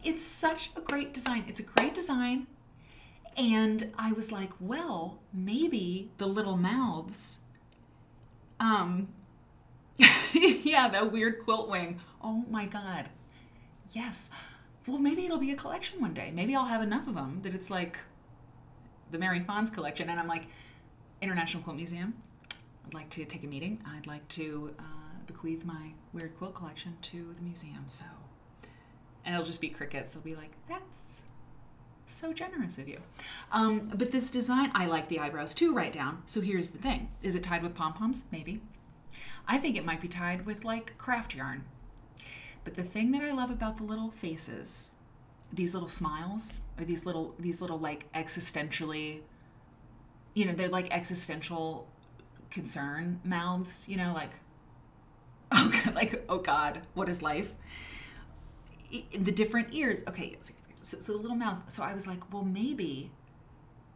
It's such a great design. It's a great design. And I was like, well, maybe the little mouths, yeah, that weird quilt wing. Oh my God. Yes. Well, maybe it'll be a collection one day. Maybe I'll have enough of them that it's like the Mary Fons collection. And I'm like, International Quilt Museum, I'd like to take a meeting. I'd like to bequeath my weird quilt collection to the museum. So, and it'll just be crickets. They'll be like, that's so generous of you. But this design, I like the eyebrows too, right down. So here's the thing. Is it tied with pom-poms? Maybe. I think it might be tied with like craft yarn. But the thing that I love about the little faces, these little smiles, or these little like existentially, you know, they're like existential concern mouths, you know, like, oh God, like, oh God, what is life? The different ears. Okay, so the little mouths. So I was like, well, maybe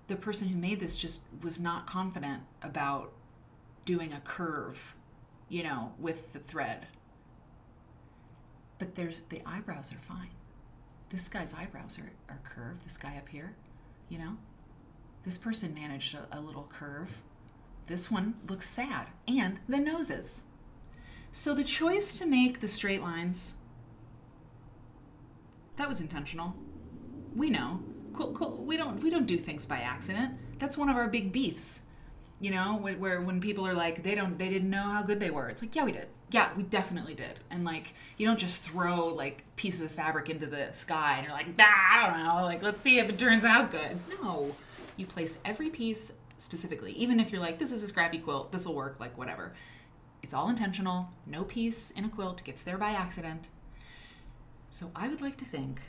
the person who made this just was not confident about doing a curve, you know, with the thread. But the eyebrows are fine. This guy's eyebrows are curved. This guy up here, you know, this person managed a little curve. This one looks sad. And the noses. So the choice to make the straight lines, that was intentional. We know. We don't do things by accident. That's one of our big beefs. You know, where when people are like, they didn't know how good they were. It's like, yeah, we did. Yeah, we definitely did. And like, you don't just throw like pieces of fabric into the sky and you're like, I don't know, like, let's see if it turns out good. No, you place every piece specifically. Even if you're like, this is a scrappy quilt, this will work, like whatever. It's all intentional. No piece in a quilt gets there by accident. So I would like to think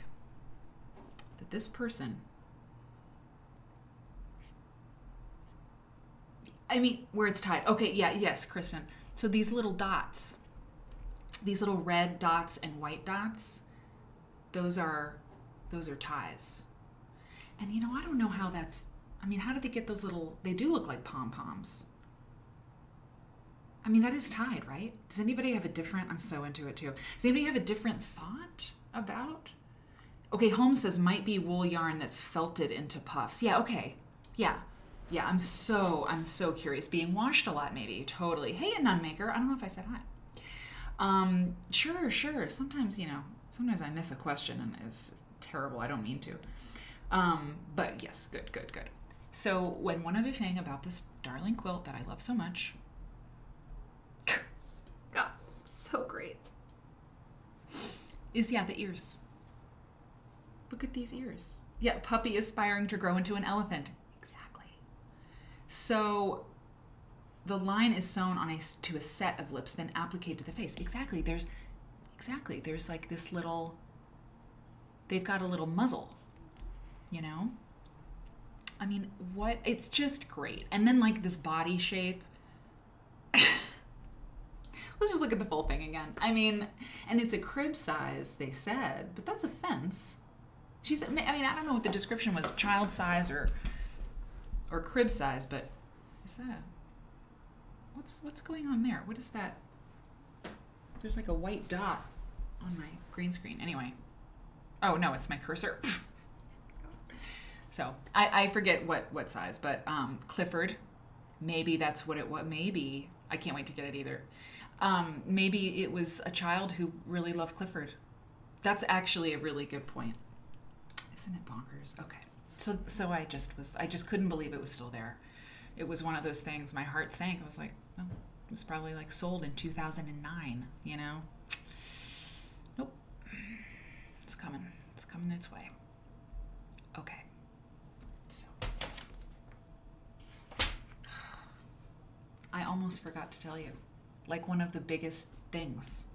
that this person, I mean, where it's tied. Okay, yeah, yes, Kristen. So these little dots, these little red dots and white dots, those are ties. And you know, I don't know how that's, I mean, how did they get those little, they do look like pom-poms. I mean, that is tied, right? Does anybody have a different, I'm so into it too. Does anybody have a different thought about? Okay, Holmes says might be wool yarn that's felted into puffs. Yeah, okay. Yeah, I'm so curious. Being washed a lot, maybe. Totally. Hey, a nun maker. I don't know if I said hi. Sure. Sometimes, you know, sometimes I miss a question and it's terrible. I don't mean to. But yes, good. So one other thing about this darling quilt that I love so much. God, so great. Is, yeah, the ears. Look at these ears. Yeah, puppy aspiring to grow into an elephant. So the line is sewn on to a set of lips, then appliqued to the face. Exactly. There's like this little, they've got a little muzzle, you know? I mean, what? It's just great. And then like this body shape. Let's just look at the full thing again. I mean, and it's a crib size, they said, but that's a fence. She said, I mean, I don't know what the description was, child size or crib size, but is that what's going on there? What is that? There's like a white dot on my green screen. Anyway. Oh, no, it's my cursor. So I forget what size, but Clifford, maybe that's what it was. Maybe. I can't wait to get it either. Maybe it was a child who really loved Clifford. That's actually a really good point. Isn't it bonkers? Okay. So I just couldn't believe it was still there. It was one of those things, my heart sank. I was like, well, it was probably like sold in 2009, you know? Nope. It's coming. It's coming its way. Okay. So. I almost forgot to tell you. Like one of the biggest things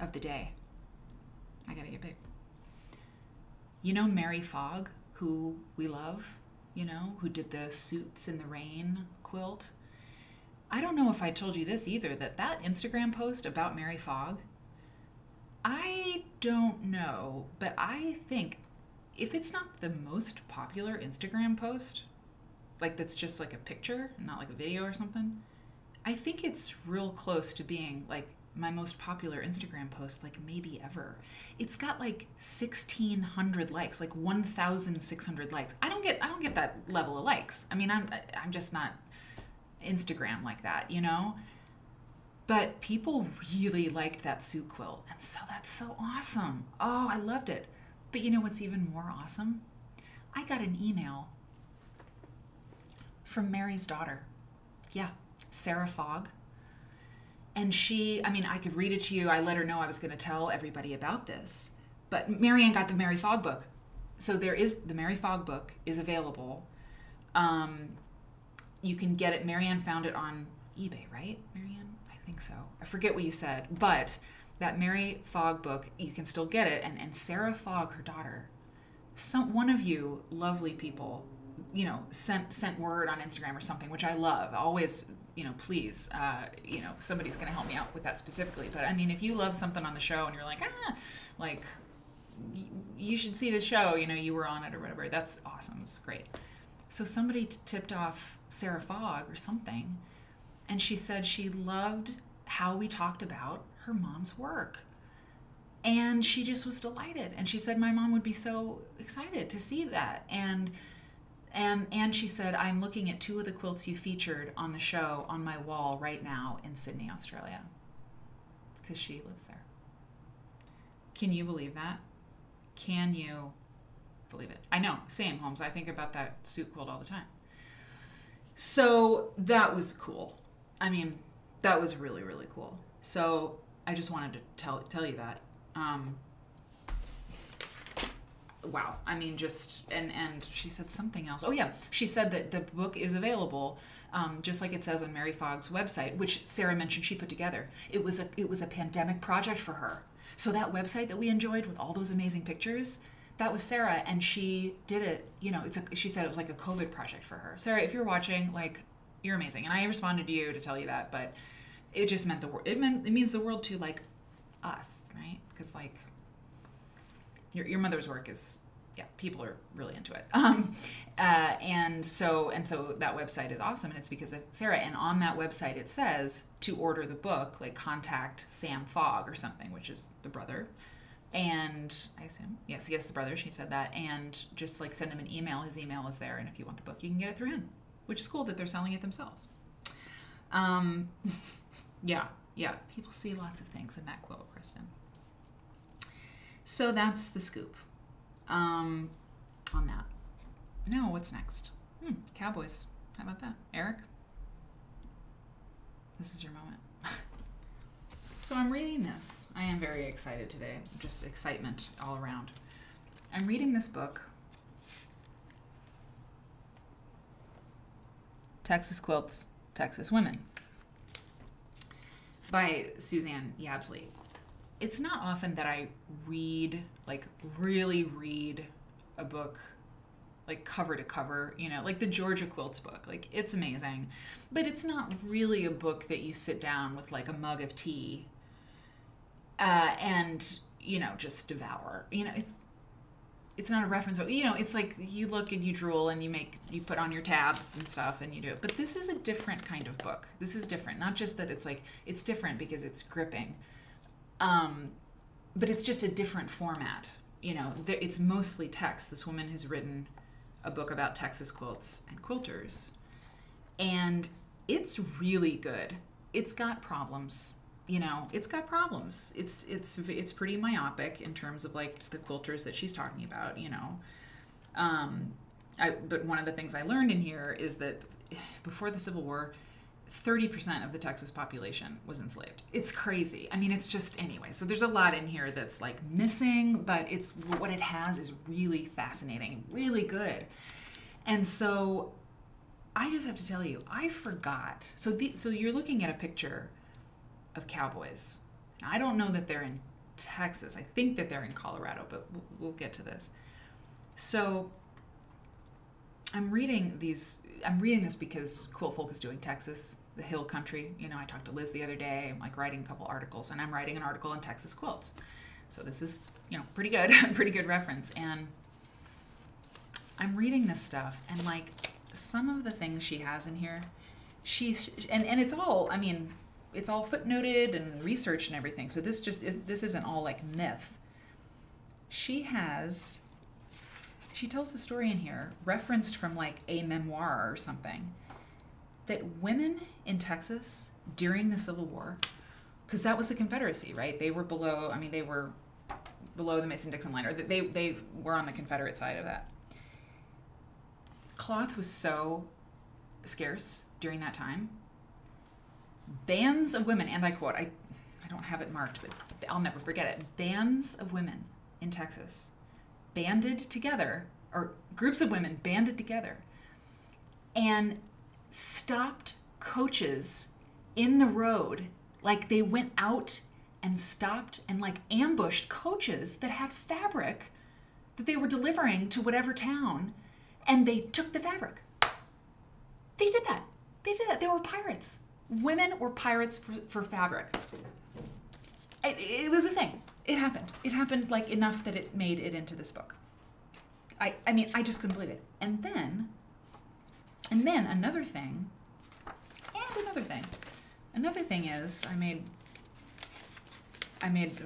of the day. I gotta get big. You know Mary Fogg, who we love? You know, who did the Suits in the Rain quilt? I don't know if I told you this either, that Instagram post about Mary Fogg, I don't know, but I think if it's not the most popular Instagram post, like that's just like a picture, not like a video or something, I think it's real close to being like my most popular Instagram post, like maybe ever. It's got like 1,600 likes, like 1,600 likes. I don't get that level of likes. I mean, I'm just not Instagram like that, you know? But people really liked that suit quilt, and so that's so awesome. Oh, I loved it. But you know what's even more awesome? I got an email from Mary's daughter. Yeah, Sarah Fogg. And I could read it to you. I let her know I was going to tell everybody about this. But Marianne got the Mary Fogg book. So the Mary Fogg book is available. You can get it. Marianne found it on eBay, right, Marianne? I think so. I forget what you said. But that Mary Fogg book, you can still get it. And Sarah Fogg, her daughter, one of you lovely people, you know, sent word on Instagram or something, which I love. Always, you know, please, you know, somebody's going to help me out with that specifically. But I mean, if you love something on the show and you're like, like, you should see the show, you know, you were on it or whatever, that's awesome. It's great. So somebody tipped off Sarah Fogg or something, and she said she loved how we talked about her mom's work. And she just was delighted. And she said my mom would be so excited to see that. And she said, I'm looking at 2 of the quilts you featured on the show on my wall right now in Sydney, Australia. Because she lives there. Can you believe that? Can you believe it? I know, same, Holmes. I think about that suit quilt all the time. So that was cool. I mean, that was really, really cool. So I just wanted to tell you that. Wow. I mean, just, and she said something else. Oh yeah. She said that the book is available, just like it says on Mary Fogg's website, which Sarah mentioned she put together. It was a pandemic project for her. So that website that we enjoyed with all those amazing pictures, that was Sarah, and she did it, you know, she said it was like a COVID project for her. Sarah, if you're watching, like, you're amazing. And I responded to you to tell you that, but it just meant it means the world to, like, us, right? Because, like, your mother's work is, yeah, people are really into it. And so that website is awesome, and it's because of Sarah. And on that website, it says to order the book, like, contact Sam Fogg or something, which is the brother. And I assume, yes, the brother, she said that. And just, like, send him an email. His email is there, and if you want the book, you can get it through him, which is cool that they're selling it themselves. Yeah, people see lots of things in that quilt, Kristen. So that's the scoop on that. No, what's next? Cowboys. How about that? Eric? This is your moment. So I'm reading this. I am very excited today. Just excitement all around. I'm reading this book, Texas Quilts, Texas Women, by Suzanne Yabsley. It's not often that I read, like, really read a book, like, cover to cover, you know, like the Georgia Quilts book. Like, it's amazing. But it's not really a book that you sit down with, like, a mug of tea and, you know, just devour. You know, it's not a reference book. You know, it's like you look and you drool and you put on your tabs and stuff and you do it. But this is a different kind of book. This is different. Not just that it's like, it's different because it's gripping. But it's just a different format. You know, it's mostly text. This woman has written a book about Texas quilts and quilters, and it's really good. It's got problems. You know, it's got problems. It's pretty myopic in terms of like the quilters that she's talking about. You know, but one of the things I learned in here is that before the Civil War, 30% of the Texas population was enslaved. It's crazy. I mean, it's just, anyway. So there's a lot in here that's like missing, but it's what it has is really fascinating, really good. And so I just have to tell you, I forgot. So you're looking at a picture of cowboys. Now, I don't know that they're in Texas. I think that they're in Colorado, but we'll get to this. So I'm reading this because Quilt Folk is doing Texas, the hill country. You know, I talked to Liz the other day. I'm like writing a couple articles, and I'm writing an article on Texas quilts. So this is, you know, pretty good, pretty good reference. And I'm reading this stuff, and like some of the things she has in here, and it's all, I mean, it's all footnoted and researched and everything. So this isn't all like myth. She tells the story in here, referenced from like a memoir or something, that women in Texas during the Civil War, because that was the Confederacy, right? They were below, I mean, they were below the Mason-Dixon line, or they were on the Confederate side of that. Cloth was so scarce during that time. Bands of women, and I quote, I don't have it marked, but I'll never forget it. Bands of women in Texas banded together, or groups of women banded together, and stopped coaches in the road. Like they went out and stopped and like ambushed coaches that had fabric that they were delivering to whatever town, and they took the fabric. They did that. They were pirates. Women were pirates for fabric. It was a thing. It happened. It happened like enough that it made it into this book. I mean, I just couldn't believe it. And then another thing, Another thing is, I made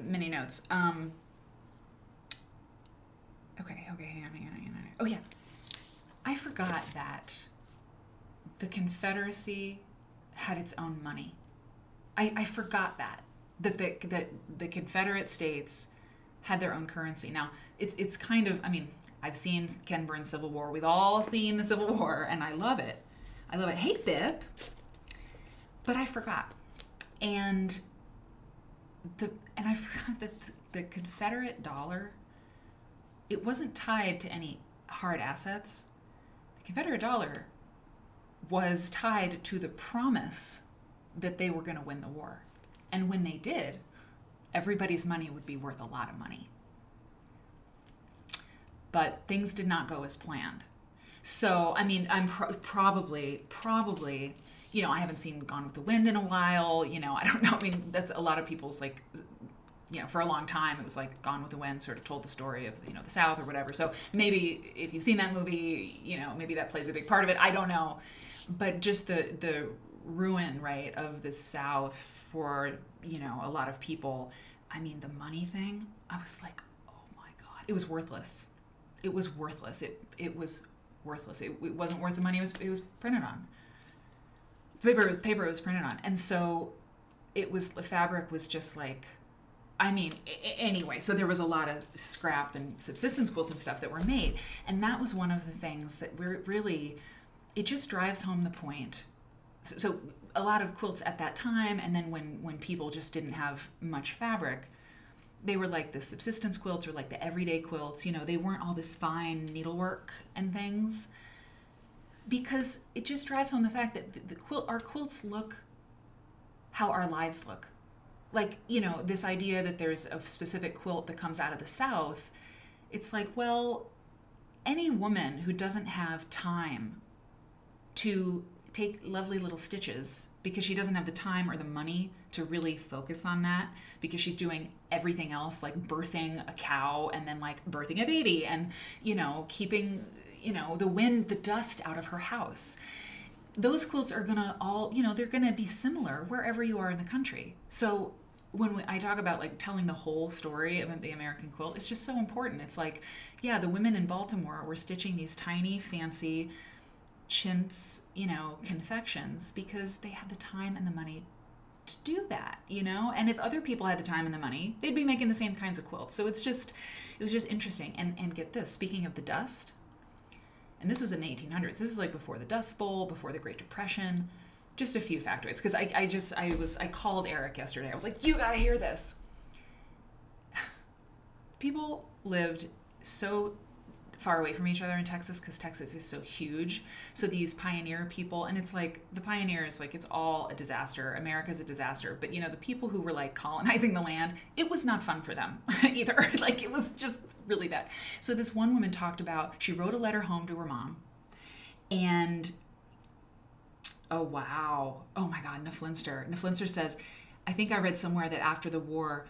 many notes. Okay, hang on. Oh yeah, I forgot that the Confederacy had its own money. I forgot that the Confederate states had their own currency. Now it's kind of, I mean, I've seen Ken Burns' Civil War. We've all seen the Civil War, and I love it. Hey, Bip. But I forgot. And I forgot that the Confederate dollar, it wasn't tied to any hard assets. The Confederate dollar was tied to the promise that they were going to win the war. And when they did, everybody's money would be worth a lot of money. But things did not go as planned. So, I mean, I'm probably, you know, I haven't seen Gone with the Wind in a while. You know, I don't know. I mean, that's a lot of people's, like, you know, for a long time, it was like Gone with the Wind sort of told the story of, you know, the South or whatever. So maybe if you've seen that movie, you know, maybe that plays a big part of it. I don't know. But just the ruin, right, of the South for, you know, a lot of people. I mean, the money thing, I was like, oh my God, it was worthless. It was worthless. It was worthless. It wasn't worth the money it was printed on. Paper it was printed on. And so the fabric was just like, I mean, anyway, so there was a lot of scrap and subsistence quilts and stuff that were made. And that was one of the things that it just drives home the point. So a lot of quilts at that time, and then when people just didn't have much fabric, they were like the subsistence quilts or like the everyday quilts. You know, they weren't all this fine needlework and things, because it just drives home the fact that our quilts look how our lives look. Like, you know, this idea that there's a specific quilt that comes out of the South, it's like, well, any woman who doesn't have time to take lovely little stitches because she doesn't have the time or the money to really focus on that, because she's doing everything else, like birthing a cow and then like birthing a baby and, you know, keeping, you know, the dust out of her house. Those quilts are gonna all, you know, they're gonna be similar wherever you are in the country. So I talk about like telling the whole story of the American quilt, it's just so important. It's like, yeah, the women in Baltimore were stitching these tiny, fancy chintz, confections because they had the time and the money to do that, And if other people had the time and the money, they'd be making the same kinds of quilts. So it was just interesting. And get this, speaking of the dust, and this was in the 1800s. This is like before the Dust Bowl, before the Great Depression. Just a few factoids, because I called Eric yesterday. I was like, you gotta hear this. People lived so far away from each other in Texas because Texas is so huge. So these pioneer people, and it's like the pioneers, like it's all a disaster. America's a disaster. But the people who were like colonizing the land, it was not fun for them either. Like it was just really bad. So this one woman talked about, she wrote a letter home to her mom, and oh wow, oh my God, Naflinster says, I think I read somewhere that after the war,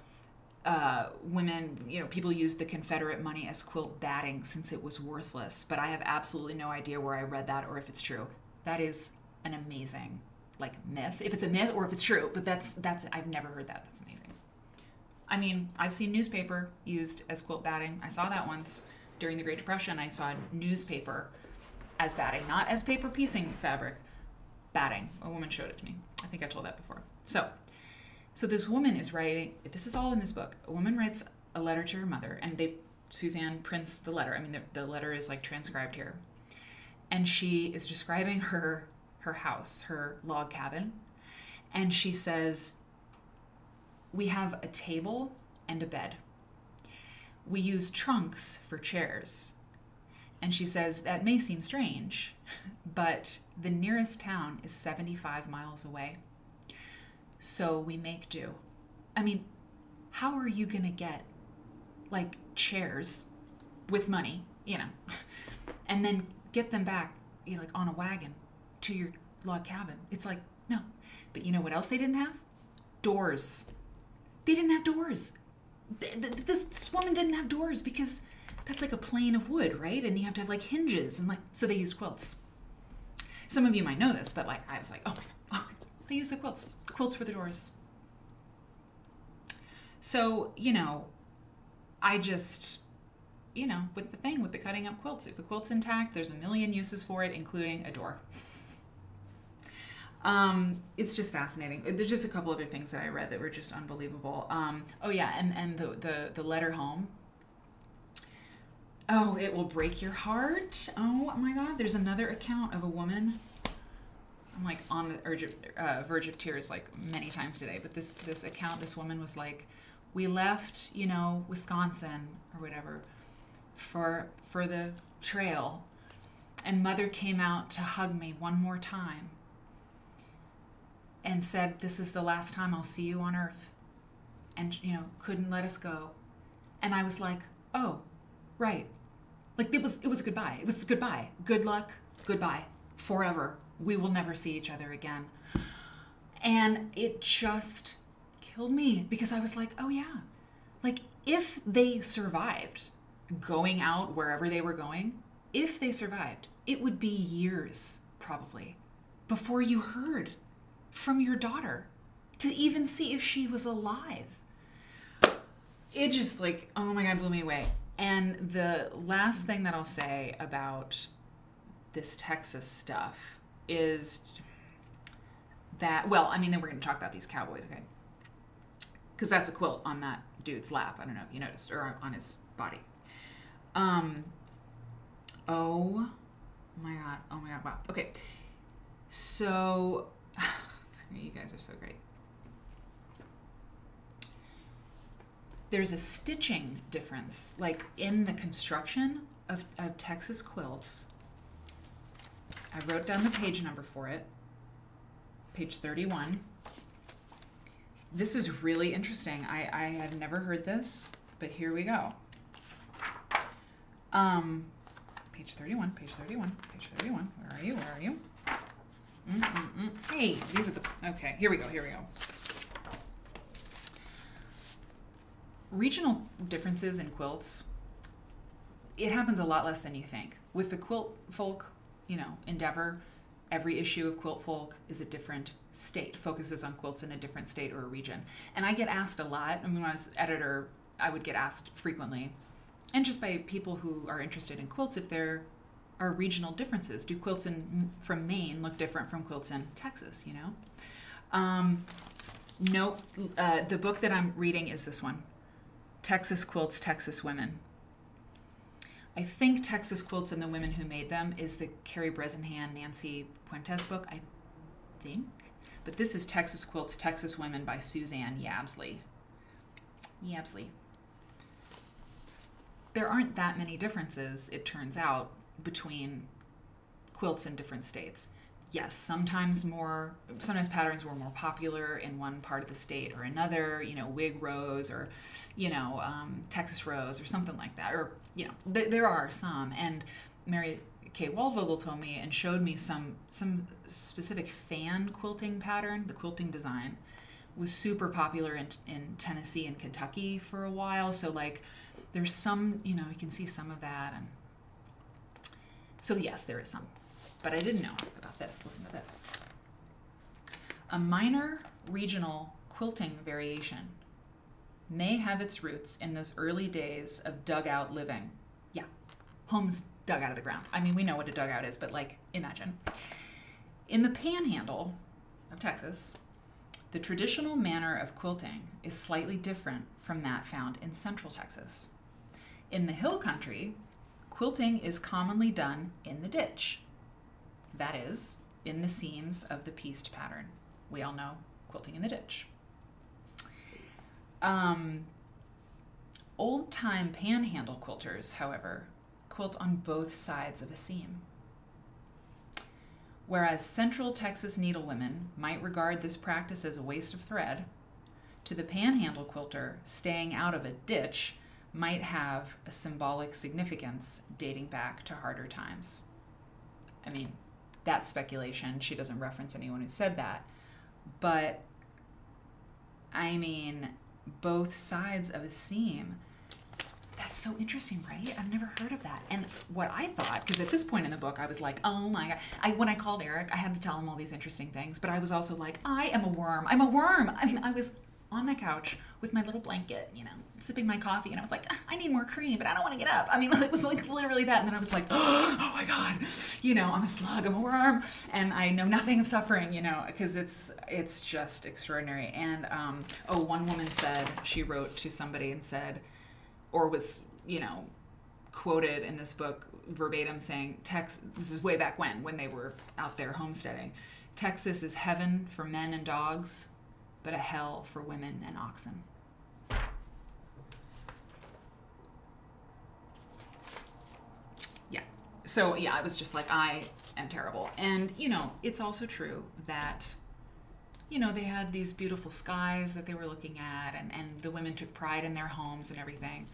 women, people used the Confederate money as quilt batting since it was worthless. But I have absolutely no idea where I read that or if it's true. That is an amazing, myth. If it's a myth or if it's true, but that's I've never heard that. That's amazing. I mean, I've seen newspaper used as quilt batting. I saw that once during the Great Depression. I saw newspaper as batting, not as paper piecing fabric. Batting. A woman showed it to me. I think I told that before. So this woman is writing, this is all in this book. A woman writes a letter to her mother, and Suzanne prints the letter. I mean, the letter is transcribed here. And she is describing her house, her log cabin. And she says, we have a table and a bed. We use trunks for chairs. And she says, that may seem strange, but the nearest town is 75 miles away. So we make do. I mean, how are you going to get chairs with money, and then get them back, on a wagon to your log cabin? It's like, no. But you know what else they didn't have? Doors. They didn't have doors. This woman didn't have doors because that's like a plane of wood, right? And you have to have hinges and so they use quilts. Some of you might know this, but I was like, oh, they use the quilts. Quilts for the doors. So, I just, with the cutting up quilts, if a quilt's intact, there's a million uses for it, including a door. It's just fascinating. There's just a couple other things that I read that were just unbelievable. Oh yeah, and the letter home. Oh, it will break your heart. Oh my God. There's another account of a woman. I'm on the verge of tears many times today. But this account, this woman was like, we left, Wisconsin or whatever for the trail. And Mother came out to hug me one more time and said, this is the last time I'll see you on earth. And, couldn't let us go. And I was like, oh, right. It was goodbye. It was goodbye. Good luck. Goodbye. Forever. We will never see each other again. And it just killed me because I was like, oh yeah. If they survived going out wherever they were going, if they survived, it would be years probably before you heard from your daughter to even see if she was alive. It just oh my God, blew me away. And the last thing that I'll say about this Texas stuff is that, well, I mean, then we're going to talk about these cowboys, okay? Because that's a quilt on that dude's lap. I don't know if you noticed, or on his body. Oh my God, wow. Okay, so, you guys are so great. There's a stitching difference, in the construction of Texas quilts. I wrote down the page number for it, page 31. This is really interesting. I have never heard this, but here we go. Page 31, page 31, page 31. Where are you? Hey, these are the, okay, here we go. Regional differences in quilts, it happens a lot less than you think. With the quilt folk, endeavor, Every issue of Quilt Folk is a different state, focuses on quilts in a different state or a region. And I get asked a lot. I mean, when I was editor, I would get asked frequently, and just by people who are interested in quilts, if there are regional differences. Do quilts from Maine look different from quilts in Texas, you know? No, the book that I'm reading is this one, Texas Quilts, Texas Women. I think Texas Quilts and the Women Who Made Them is the Carrie Bressenhan, Nancy Puentes book, I think. But this is Texas Quilts, Texas Women by Suzanne Yabsley. There aren't that many differences, it turns out, between quilts in different states. Yes, sometimes patterns were more popular in one part of the state or another, you know, Whig rose or, you know, Texas rose or something like that. Or, you know, there are some. And Mary Kay Waldvogel told me and showed me some specific fan quilting pattern. The quilting design was super popular in Tennessee and Kentucky for a while. So, like, there's some, you know, you can see some of that. And so, yes, there is some. But I didn't know about this. Listen to this. A minor regional quilting variation may have its roots in those early days of dugout living. Yeah, homes dug out of the ground. I mean, we know what a dugout is, but like, imagine. In the panhandle of Texas, the traditional manner of quilting is slightly different from that found in central Texas. In the hill country, quilting is commonly done in the ditch. That is, in the seams of the pieced pattern. We all know quilting in the ditch. Old-time panhandle quilters, however, quilt on both sides of a seam. Whereas central Texas needlewomen might regard this practice as a waste of thread, to the panhandle quilter, staying out of a ditch might have a symbolic significance dating back to harder times. I mean, that's speculation. She doesn't reference anyone who said that. But, I mean, both sides of a seam, that's so interesting, right? I've never heard of that. And what I thought, because at this point in the book, I was like, oh my God. When I called Eric, I had to tell him all these interesting things. But I was also like, I am a worm. I'm a worm. I mean, I was on the couch with my little blanket, you know, sipping my coffee, and I was like, I need more cream, but I don't want to get up. I mean, it was like literally that. And then I was like, oh my God, you know, I'm a slug, I'm a worm, and I know nothing of suffering, you know, because it's just extraordinary. And one woman said, she wrote to somebody and said, or was, you know, quoted in this book verbatim saying, this is way back when they were out there homesteading, Texas is heaven for men and dogs, but a hell for women and oxen. Yeah. So, yeah, I was just like, I am terrible. And, you know, it's also true that, you know, they had these beautiful skies that they were looking at, and the women took pride in their homes and everything.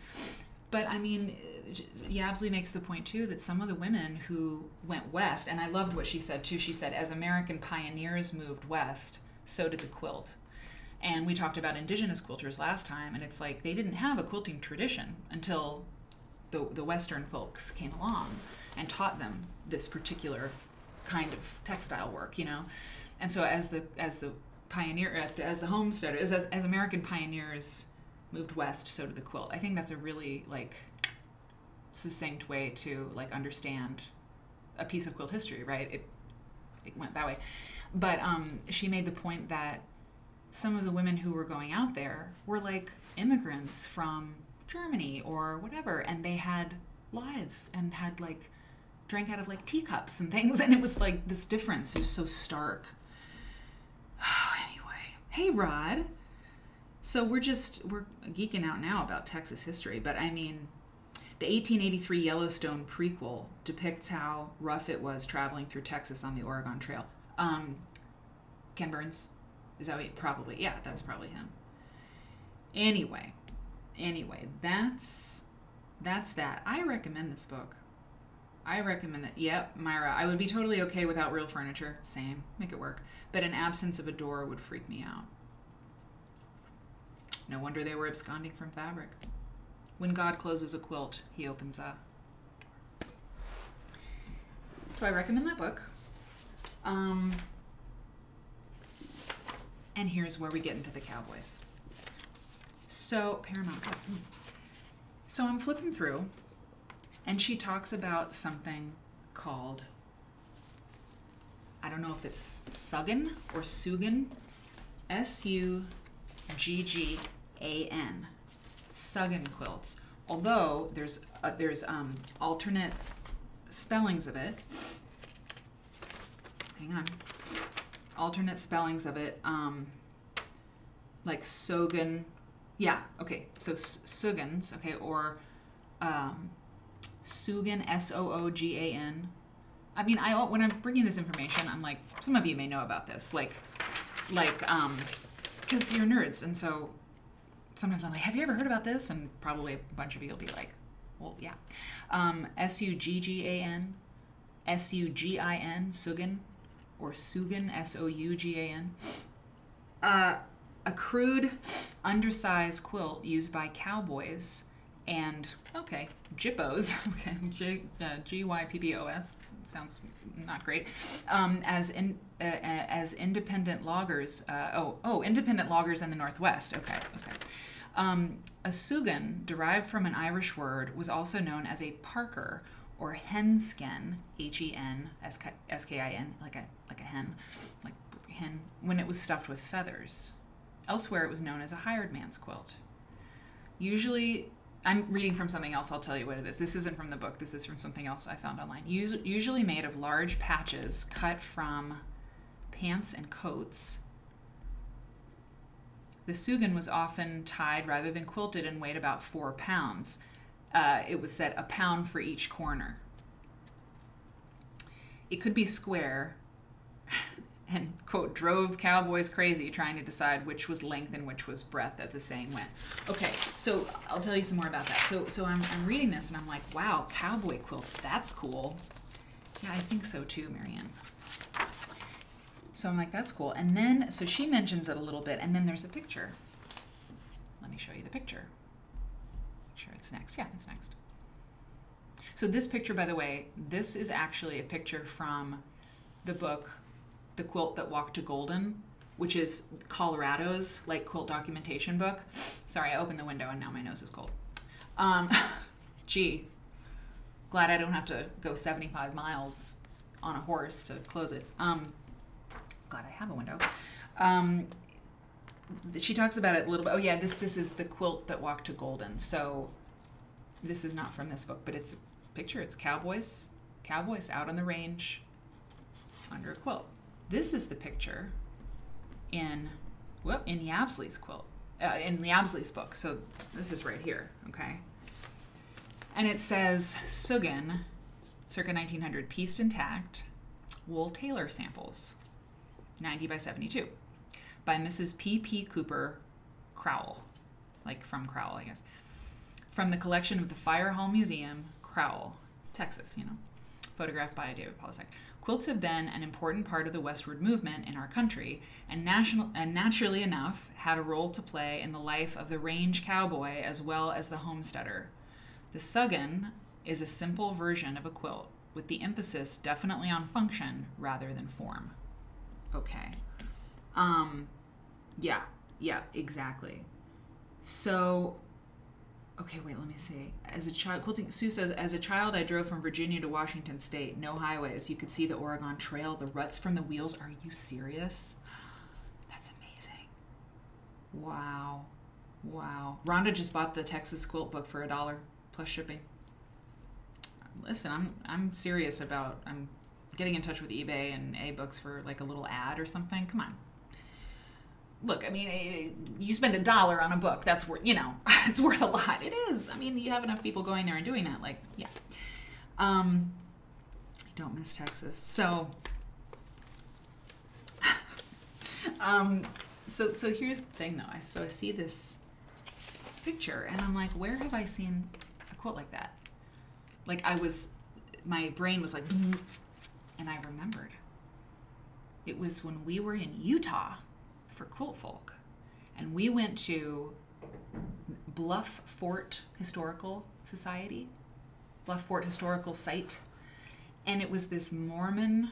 But, I mean, Yabsley makes the point, too, that some of the women who went west, and I loved what she said, too. She said, as American pioneers moved west, so did the quilt. And we talked about indigenous quilters last time, and it's like they didn't have a quilting tradition until the Western folks came along and taught them this particular kind of textile work, you know. And so as the homesteaders, as American pioneers moved west, so did the quilt. I think that's a really like succinct way to like understand a piece of quilt history, right? It went that way. But she made the point that some of the women who were going out there were like immigrants from Germany or whatever, and they had lives and had like drank out of like teacups and things, and it was like this difference is so stark. Anyway, hey Rod. So we're geeking out now about Texas history, but I mean, the 1883 Yellowstone prequel depicts how rough it was traveling through Texas on the Oregon Trail. Ken Burns. Is that what probably? Yeah, that's probably him. Anyway, that's that. I recommend this book. I recommend that. Yep, Myra. I would be totally okay without real furniture. Same. Make it work. But an absence of a door would freak me out. No wonder they were absconding from fabric. When God closes a quilt, he opens a door. So I recommend that book. And here's where we get into the Cowboys. So, Paramount Plus. So I'm flipping through, and she talks about something called, I don't know if it's Suggan or Sugan, S-U-G-G-A-N, Suggan quilts. Although there's alternate spellings of it. Hang on. Alternate spellings of it, like Sogan. Yeah, okay, so Sugans, okay, or Sugan, S-O-O-G-A-N. I mean, when I'm bringing this information, I'm like, some of you may know about this, like, because you're nerds, and so sometimes I'm like, have you ever heard about this? And probably a bunch of you will be like, well, yeah. S-U-G-G-A-N, S-U-G-I-N, Sugan, or Sugan, S-O-U-G-A-N. A crude, undersized quilt used by cowboys and, okay, jippos, okay, G-Y-P-P-O-S, sounds not great, as independent loggers, independent loggers in the Northwest, okay. A sugan, derived from an Irish word, was also known as a parker, or henskin, H-E-N-S-K-I-N, like a hen, like hen, when it was stuffed with feathers. Elsewhere, it was known as a hired man's quilt. Usually, I'm reading from something else, I'll tell you what it is. This isn't from the book, this is from something else I found online. Usually made of large patches cut from pants and coats. The sugan was often tied rather than quilted and weighed about 4 pounds. It was said a pound for each corner. It could be square, and, quote, drove cowboys crazy trying to decide which was length and which was breadth, as the saying went. Okay, so I'll tell you some more about that. So I'm reading this, and I'm like, wow, cowboy quilts, that's cool. Yeah, I think so too, Marianne. So I'm like, that's cool. And then, so she mentions it a little bit, and then there's a picture. Let me show you the picture. Sure, it's next. Yeah, it's next. So this picture, by the way, this is actually a picture from the book The Quilt That Walked to Golden, which is Colorado's like quilt documentation book. Sorry, I opened the window and now my nose is cold. Gee, glad I don't have to go 75 miles on a horse to close it. Glad I have a window. She talks about it a little bit. Oh yeah, this is The Quilt That Walked to Golden. So this is not from this book, but it's a picture. It's cowboys out on the range under a quilt. This is the picture in Yabsley's quilt, in Yabsley's book. So this is right here, okay? And it says Sugan, circa 1900, pieced intact, wool tailor samples, 90 by 72, by Mrs. P.P. Cooper Crowell, like from Crowell, I guess, from the collection of the Fire Hall Museum, Crowell, Texas, you know, photographed by David Polisek. Quilts have been an important part of the westward movement in our country, and naturally enough had a role to play in the life of the range cowboy as well as the homesteader. The Sugan is a simple version of a quilt, with the emphasis definitely on function rather than form. Okay. Yeah, exactly. So, okay, wait, let me see. As a child, quilting, Sue says, as a child, I drove from Virginia to Washington State. No highways. You could see the Oregon Trail, the ruts from the wheels. Are you serious? That's amazing. Wow. Rhonda just bought the Texas quilt book for $1 plus shipping. Listen, I'm serious about, I'm getting in touch with eBay and A-Books for like a little ad or something. Come on. Look, I mean, you spend $1 on a book. That's worth, you know, it's worth a lot. It is. I mean, you have enough people going there and doing that. Like, yeah. I don't miss Texas. So, so here's the thing, though. So I see this picture, and I'm like, where have I seen a quilt like that? Like, my brain was like, bzz, and I remembered. It was when we were in Utah for Quilt Folk, and we went to Bluff Fort Historical Society, Bluff Fort Historical Site, and it was this Mormon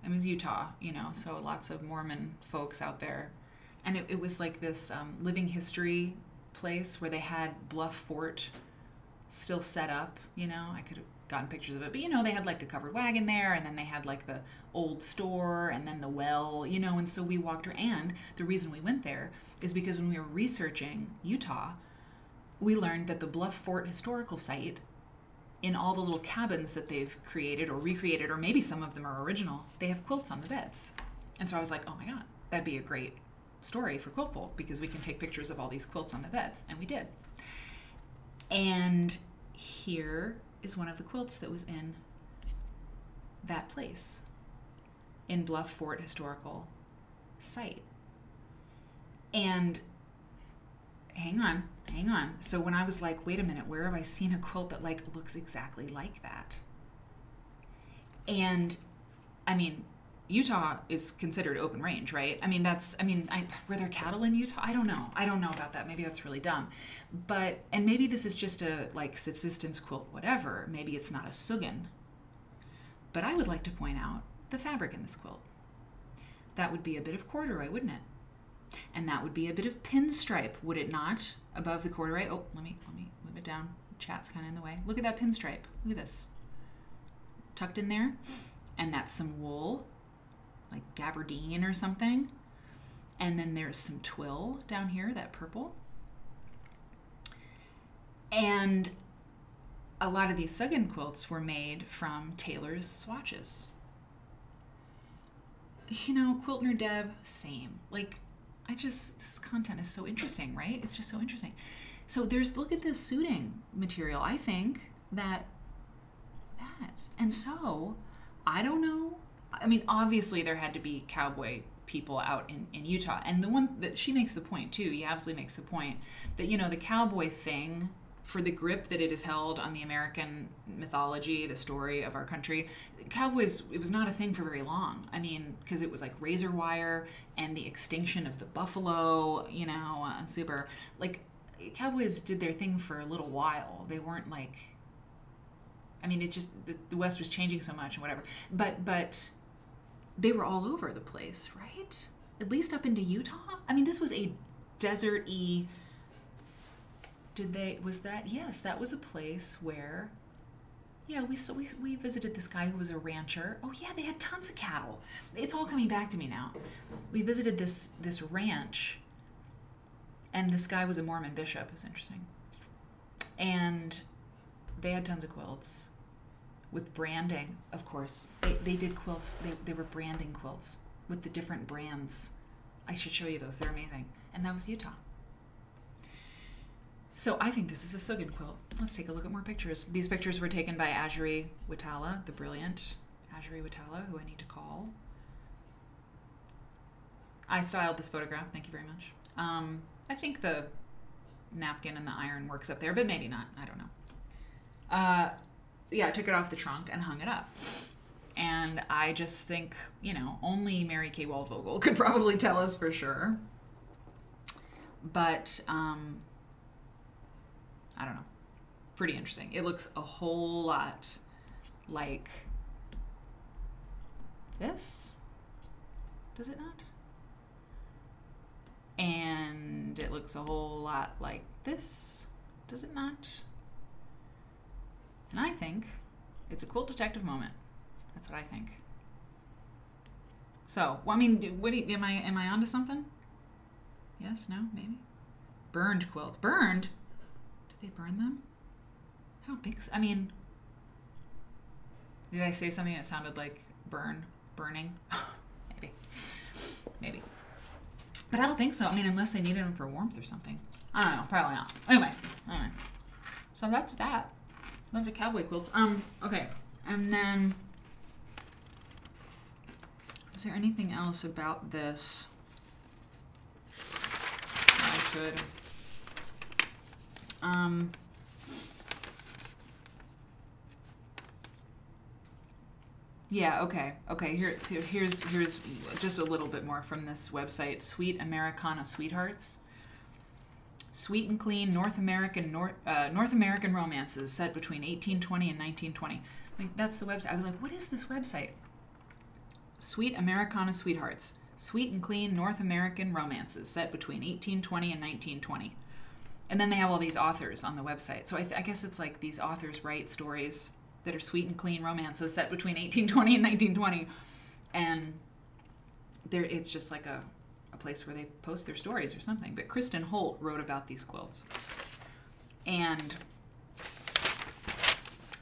It was Utah, you know, so lots of Mormon folks out there. And it was like this living history place where they had Bluff Fort still set up, you know. I could have gotten pictures of it, but you know, they had like the covered wagon there, and then they had like the old store, and then the well, you know. And so we walked her, and the reason we went there is because when we were researching Utah, we learned that the Bluff Fort historical site, in all the little cabins that they've created or recreated, or maybe some of them are original, they have quilts on the beds. And so I was like, oh my God, that'd be a great story for Quilt Folk, because we can take pictures of all these quilts on the beds. And we did. And here is one of the quilts that was in that place, in Bluff Fort historical site. And hang on. So when I was like, wait a minute, where have I seen a quilt that like looks exactly like that? And I mean, Utah is considered open range, right? I mean, were there cattle in Utah? I don't know about that. Maybe that's really dumb. And maybe this is just a like subsistence quilt, whatever. Maybe it's not a sugan. But I would like to point out the fabric in this quilt. That would be a bit of corduroy, wouldn't it? And that would be a bit of pinstripe, would it not? Above the corduroy. Oh, let me move it down. Chat's kind of in the way. Look at that pinstripe. Look at this. Tucked in there. And that's some wool, like gabardine or something. And then there's some twill down here, that purple. And a lot of these Sugan quilts were made from tailor's swatches. You know, Quilt Nerd Deb, same. Like, this content is so interesting, right? It's just so interesting. So look at this suiting material. I think that. And so, I don't know. I mean, obviously there had to be cowboy people out in Utah. And the one that she makes the point too, he absolutely makes the point that, you know, the cowboy thing, for the grip that it has held on the American mythology, the story of our country, cowboys, it was not a thing for very long. I mean, because it was like razor wire and the extinction of the buffalo, you know, super. Like, cowboys did their thing for a little while. They weren't like, I mean, it's just, the West was changing so much and whatever. But they were all over the place, right? At least up into Utah. I mean, this was a desert-y. Yes, that was a place where, yeah, we visited this guy who was a rancher. Oh yeah, they had tons of cattle. It's all coming back to me now. We visited this ranch, and this guy was a Mormon bishop. It was interesting. And they had tons of quilts with branding, of course. They did quilts, they were branding quilts with the different brands. I should show you those, they're amazing. And that was Utah. So I think this is a Sugan quilt. Let's take a look at more pictures. These pictures were taken by Ajuri Watala, the brilliant Ajuri Watala, who I need to call. I styled this photograph, thank you very much. I think the napkin and the iron works up there, but maybe not, I don't know. Yeah, I took it off the trunk and hung it up. And I just think, you know, only Mary Kay Waldvogel could probably tell us for sure. But, I don't know. Pretty interesting. It looks a whole lot like this. Does it not? And it looks a whole lot like this. Does it not? And I think it's a quilt detective moment. That's what I think. So, well, I mean, am I onto something? Yes, no, maybe? Burned quilts. Burned? Did they burn them? I don't think so. I mean, did I say something that sounded like burning? Maybe. But I don't think so. I mean, unless they needed them for warmth or something. I don't know. Probably not. Anyway. So that's that. That's a cowboy quilt. Okay. And then, is there anything else about this I could? Yeah, okay. Here's just a little bit more from this website, Sweet Americana Sweethearts. Sweet and clean North American romances set between 1820 and 1920. Like, that's the website. I was like, what is this website? Sweet Americana Sweethearts. Sweet and clean North American romances set between 1820 and 1920. And then they have all these authors on the website. So I guess it's like these authors write stories that are sweet and clean romances set between 1820 and 1920. And it's just like a place where they post their stories or something. But Kristen Holt wrote about these quilts. And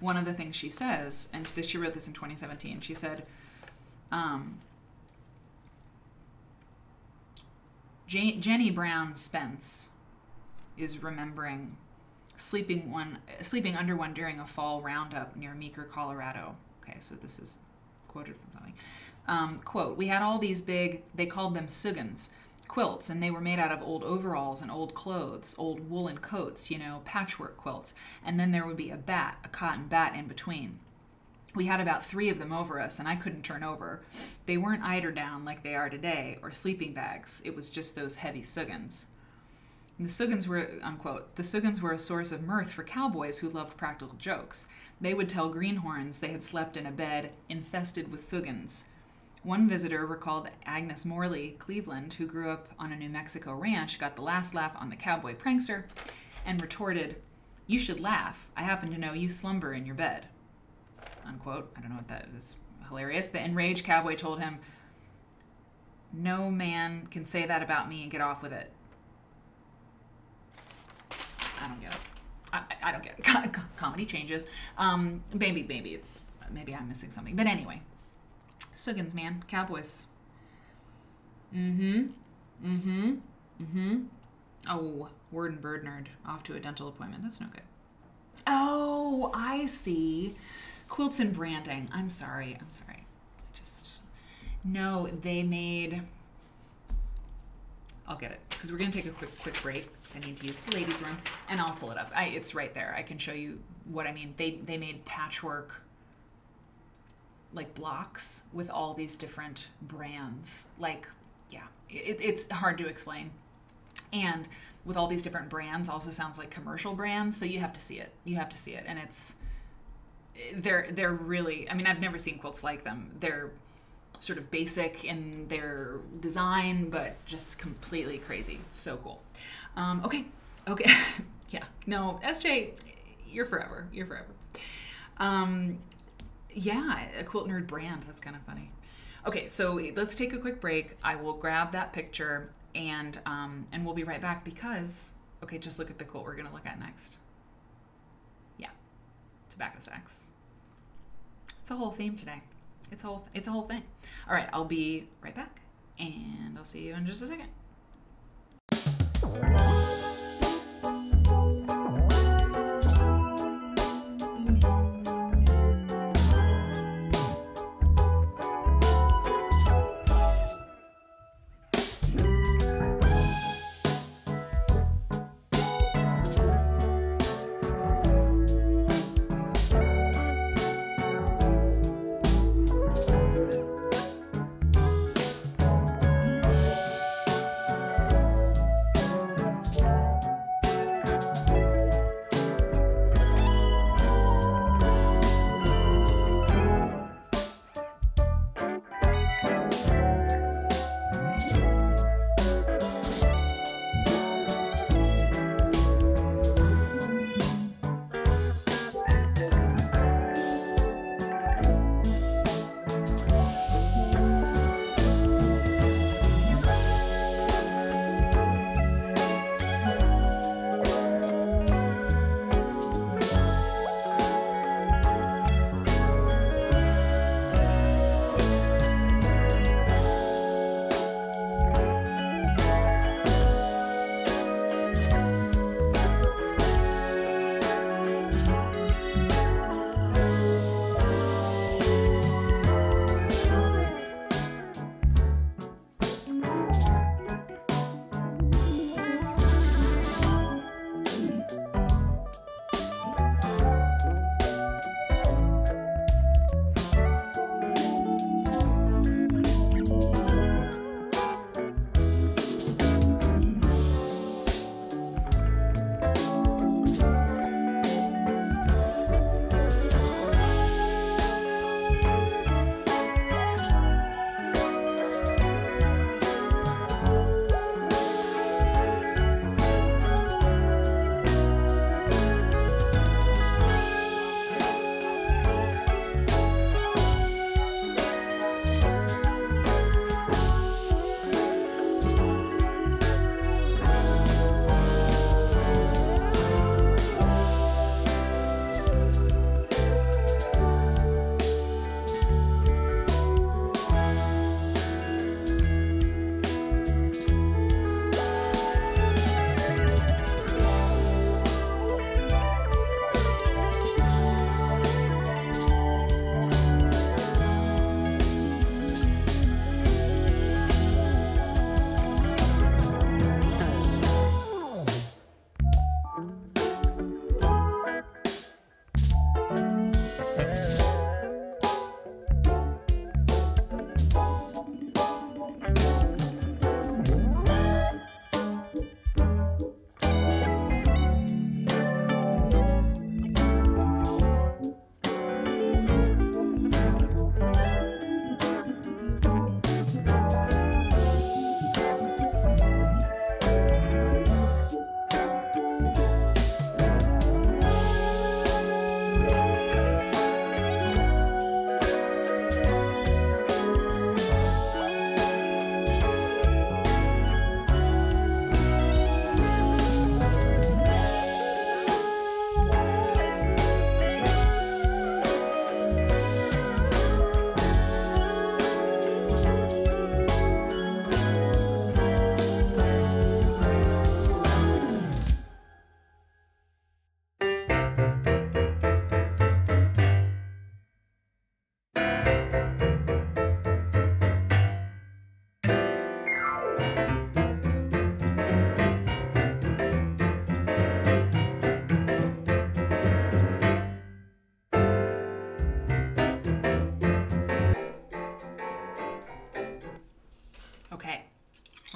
one of the things she says, and she wrote this in 2017, she said, Jenny Brown Spence is remembering sleeping under one during a fall roundup near Meeker, Colorado. Okay, so this is quoted from something. Quote, we had all these big, they called them suggans, quilts, and they were made out of old overalls and old clothes, old woolen coats, patchwork quilts. And then there would be a cotton bat in between. We had about 3 of them over us, and I couldn't turn over. They weren't eiderdown like they are today, or sleeping bags. It was just those heavy suggans. And the suggans were, unquote, the suggans were a source of mirth for cowboys who loved practical jokes. They would tell greenhorns they had slept in a bed infested with suggans. One visitor recalled Agnes Morley, Cleveland, who grew up on a New Mexico ranch, got the last laugh on the cowboy prankster, and retorted, you should laugh. I happen to know you slumber in your bed. Unquote. I don't know what that is. Hilarious. The enraged cowboy told him, no man can say that about me and get off with it. I don't get it. I don't get it. Comedy changes. Maybe I'm missing something. But anyway. Suggans, man. Cowboys. Oh, word and bird nerd. Off to a dental appointment. That's no good. Oh, I see. Quilts and branding. I'm sorry. No, they made... I'll get it. Because we're going to take a quick break. Because I need to use the ladies' room. And I'll pull it up. It's right there. I can show you what I mean. They made patchwork... like blocks with all these different brands. Like, yeah, it's hard to explain. And with all these different brands also sounds like commercial brands. So you have to see it. And they're really, I mean, I've never seen quilts like them. They're sort of basic in their design, but just completely crazy. So cool. Okay. Yeah, no, SJ, you're forever. Yeah, a Quilt Nerd brand. That's kind of funny. Okay, so let's take a quick break. I will grab that picture and we'll be right back because, okay, just look at the quilt we're going to look at next. Yeah, tobacco sacks. It's a whole theme today. It's a whole thing. All right, I'll be right back and I'll see you in just a second.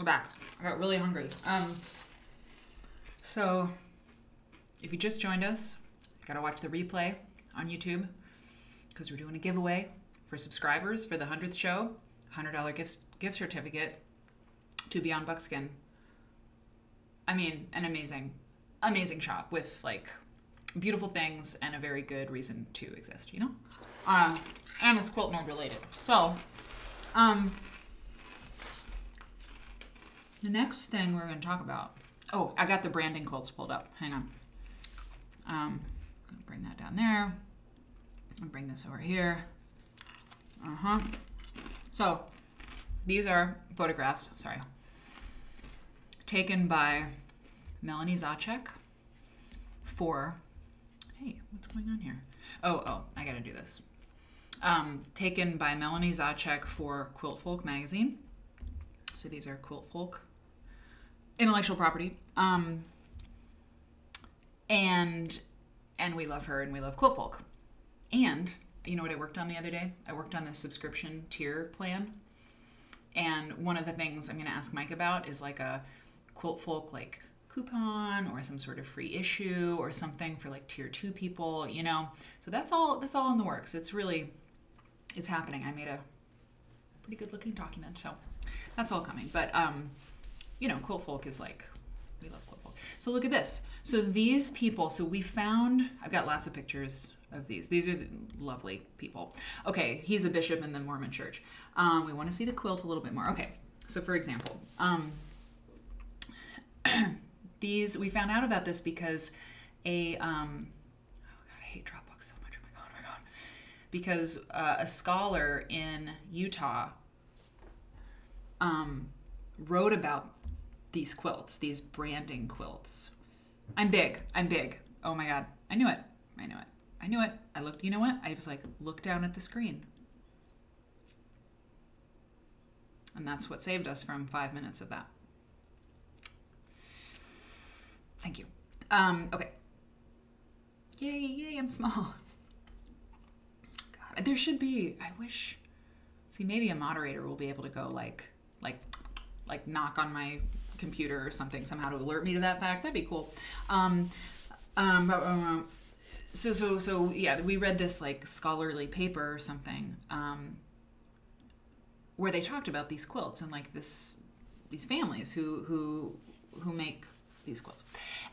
we're back. I got really hungry. So if you just joined us, you gotta watch the replay on YouTube because we're doing a giveaway for subscribers for the 100th show. $100 gift certificate to Beyond Buckskin. I mean, an amazing shop with like beautiful things and a very good reason to exist, you know? And it's Quilt Nerd related. So, the next thing we're going to talk about. Oh, I got the branding quilts pulled up. Hang on. I'm going to bring that down there. I'll bring this over here. So, these are photographs, sorry, taken by Melanie Zacek for, hey, what's going on here? Oh, I gotta do this. Taken by Melanie Zacek for Quilt Folk magazine. So these are Quilt Folk intellectual property. And we love her and we love Quilt Folk. And you know what I worked on the other day? I worked on the subscription tier plan. And one of the things I'm going to ask Mike about is like a Quilt Folk like coupon or some sort of free issue or something for like tier 2 people, you know. So that's all in the works. It's happening. I made a pretty good looking document, so that's all coming. But you know, Quilt Folk is like, we love Quilt Folk. So look at this. So these people, so we found, I've got lots of pictures of these. These are the lovely people. Okay, he's a bishop in the Mormon church. We want to see the quilt a little bit more. Okay, so for example, these, we found out about this because oh God, I hate Dropbox so much. Oh my God. Because a scholar in Utah wrote about these quilts, these branding quilts. I'm big. Oh my God, I knew it. I looked, you know what? I was like, look down at the screen. And that's what saved us from 5 minutes of that. Thank you. Okay. Yay, I'm small. God, there should be, I wish, see, maybe a moderator will be able to go like knock on my computer or something somehow to alert me to that fact. That'd be cool. So yeah, we read this like scholarly paper or something, where they talked about these quilts and like these families who make these quilts.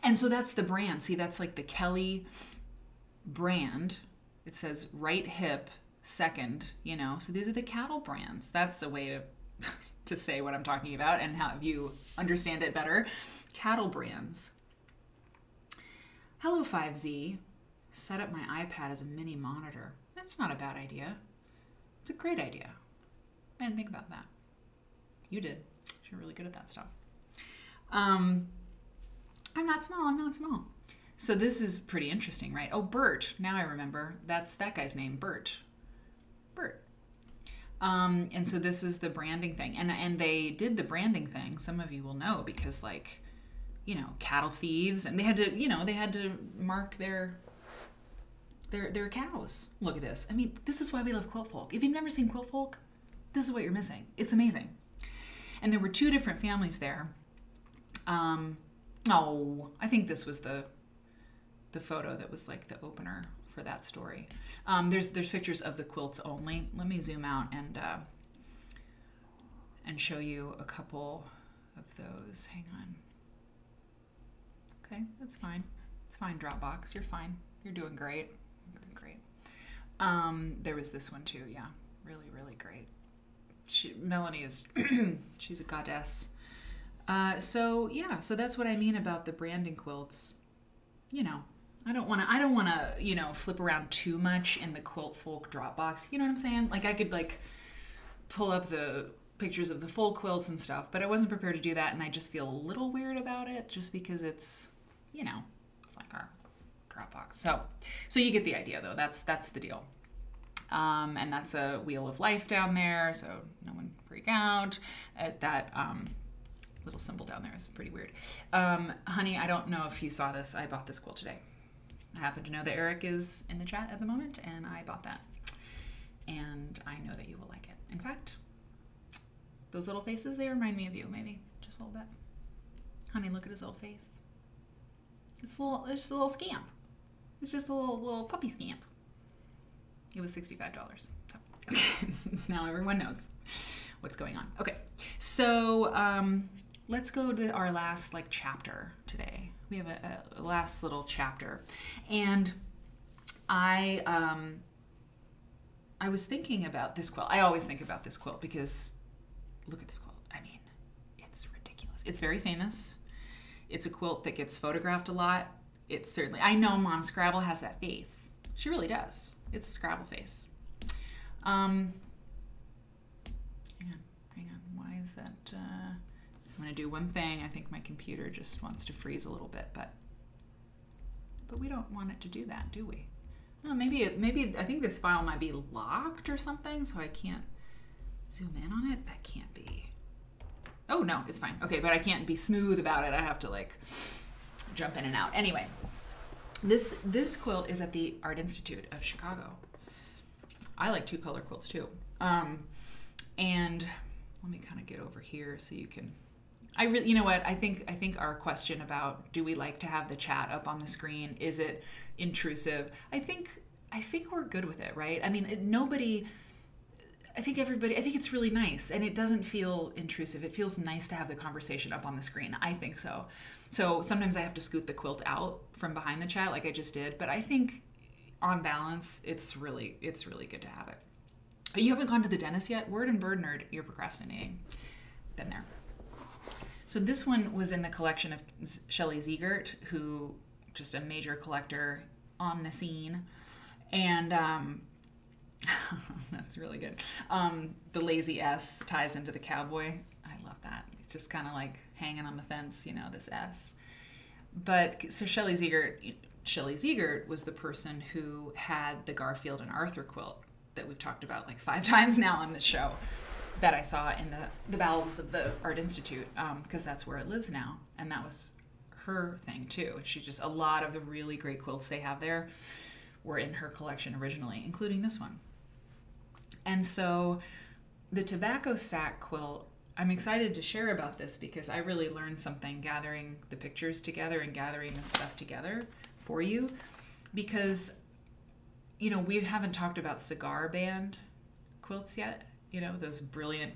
And so that's the brand. See, that's like the Kelly brand. It says right hip second, you know. So these are the cattle brands. That's a way to to say what I'm talking about and have you understand it better. Cattle brands. Hello 5Z. Set up my iPad as a mini monitor. That's not a bad idea. It's a great idea. I didn't think about that. You did. You're really good at that stuff. I'm not small. So this is pretty interesting, right? Oh, Bert. Now I remember. That's that guy's name, Bert. And so this is the branding thing. And they did the branding thing. Some of you will know because, like, you know, cattle thieves. And they had to mark their cows. Look at this. I mean, this is why we love Quilt Folk. If you've never seen Quilt Folk, this is what you're missing. It's amazing. And there were 2 different families there. I think this was the photo that was like the opener for that story. There's pictures of the quilts only. Let me zoom out and show you a couple of those. Hang on. Okay, that's fine. It's fine, Dropbox. You're fine. You're doing great. Great. There was this one too. Yeah, really, really great. Melanie is, she's a goddess. So that's what I mean about the branding quilts. You know, I don't want to, you know, flip around too much in the Quilt Folk Dropbox. You know what I'm saying? Like I could like pull up the pictures of the folk quilts and stuff, but I wasn't prepared to do that, and I just feel a little weird about it just because it's, you know, it's like our Dropbox. So you get the idea though. That's the deal. And that's a wheel of life down there, so no one freak out. That little symbol down there is pretty weird. Honey, I don't know if you saw this. I bought this quilt today. I happen to know that Eric is in the chat at the moment, and I bought that. And I know that you will like it. In fact, those little faces, they remind me of you, maybe. just a little bit. Honey, look at his little face. It's just a little scamp. It's just a little puppy scamp. It was $65. So, okay. Now everyone knows what's going on. Okay, so let's go to our last chapter today. We have a last little chapter, and I was thinking about this quilt. I always think about this quilt because look at this quilt. I mean, it's ridiculous. It's very famous. It's a quilt that gets photographed a lot. It's certainly, I know Mom Scrabble has that face. She really does. It's a Scrabble face. Hang on. Why is that? I'm going to do one thing. I think my computer just wants to freeze a little bit, but we don't want it to do that, do we? Oh, maybe I think this file might be locked or something, so I can't zoom in on it. That can't be. Oh, no, it's fine. Okay, but I can't be smooth about it. I have to jump in and out. Anyway, this quilt is at the Art Institute of Chicago. I like two-color quilts too. And let me kind of get over here so you can. You know what? I think our question about do we like to have the chat up on the screen, is it intrusive? I think we're good with it, right? I mean, I think it's really nice, and it doesn't feel intrusive. It feels nice to have the conversation up on the screen. I think so. So sometimes I have to scoot the quilt out from behind the chat like I just did, but I think on balance, it's really good to have it. You haven't gone to the dentist yet? Word and Bird Nerd, you're procrastinating. Been there. So this one was in the collection of Shelley Ziegert, who just a major collector on the scene. And that's really good. The lazy S ties into the cowboy. I love that. It's just kind of like hanging on the fence, this S. But so Shelley Ziegert was the person who had the Garfield and Arthur quilt that we've talked about 5 times now on this show, that I saw in the bowels of the Art Institute, because that's where it lives now. And that was her thing too. A lot of the really great quilts they have there were in her collection originally, including this one. And so the tobacco sack quilt, I'm excited to share about this because I really learned something gathering the pictures together and gathering this stuff together for you, because we haven't talked about cigar band quilts yet, those brilliant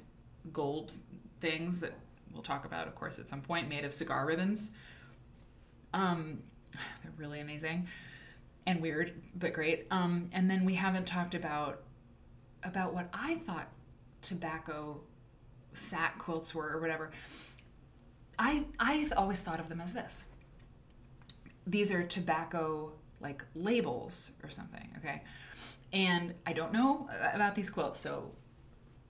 gold things that we'll talk about, of course, at some point, made of cigar ribbons. They're really amazing and weird, but great. And then we haven't talked about what I thought tobacco sack quilts were, or whatever. I've always thought of them as this. These are tobacco labels or something, okay? And I don't know about these quilts, so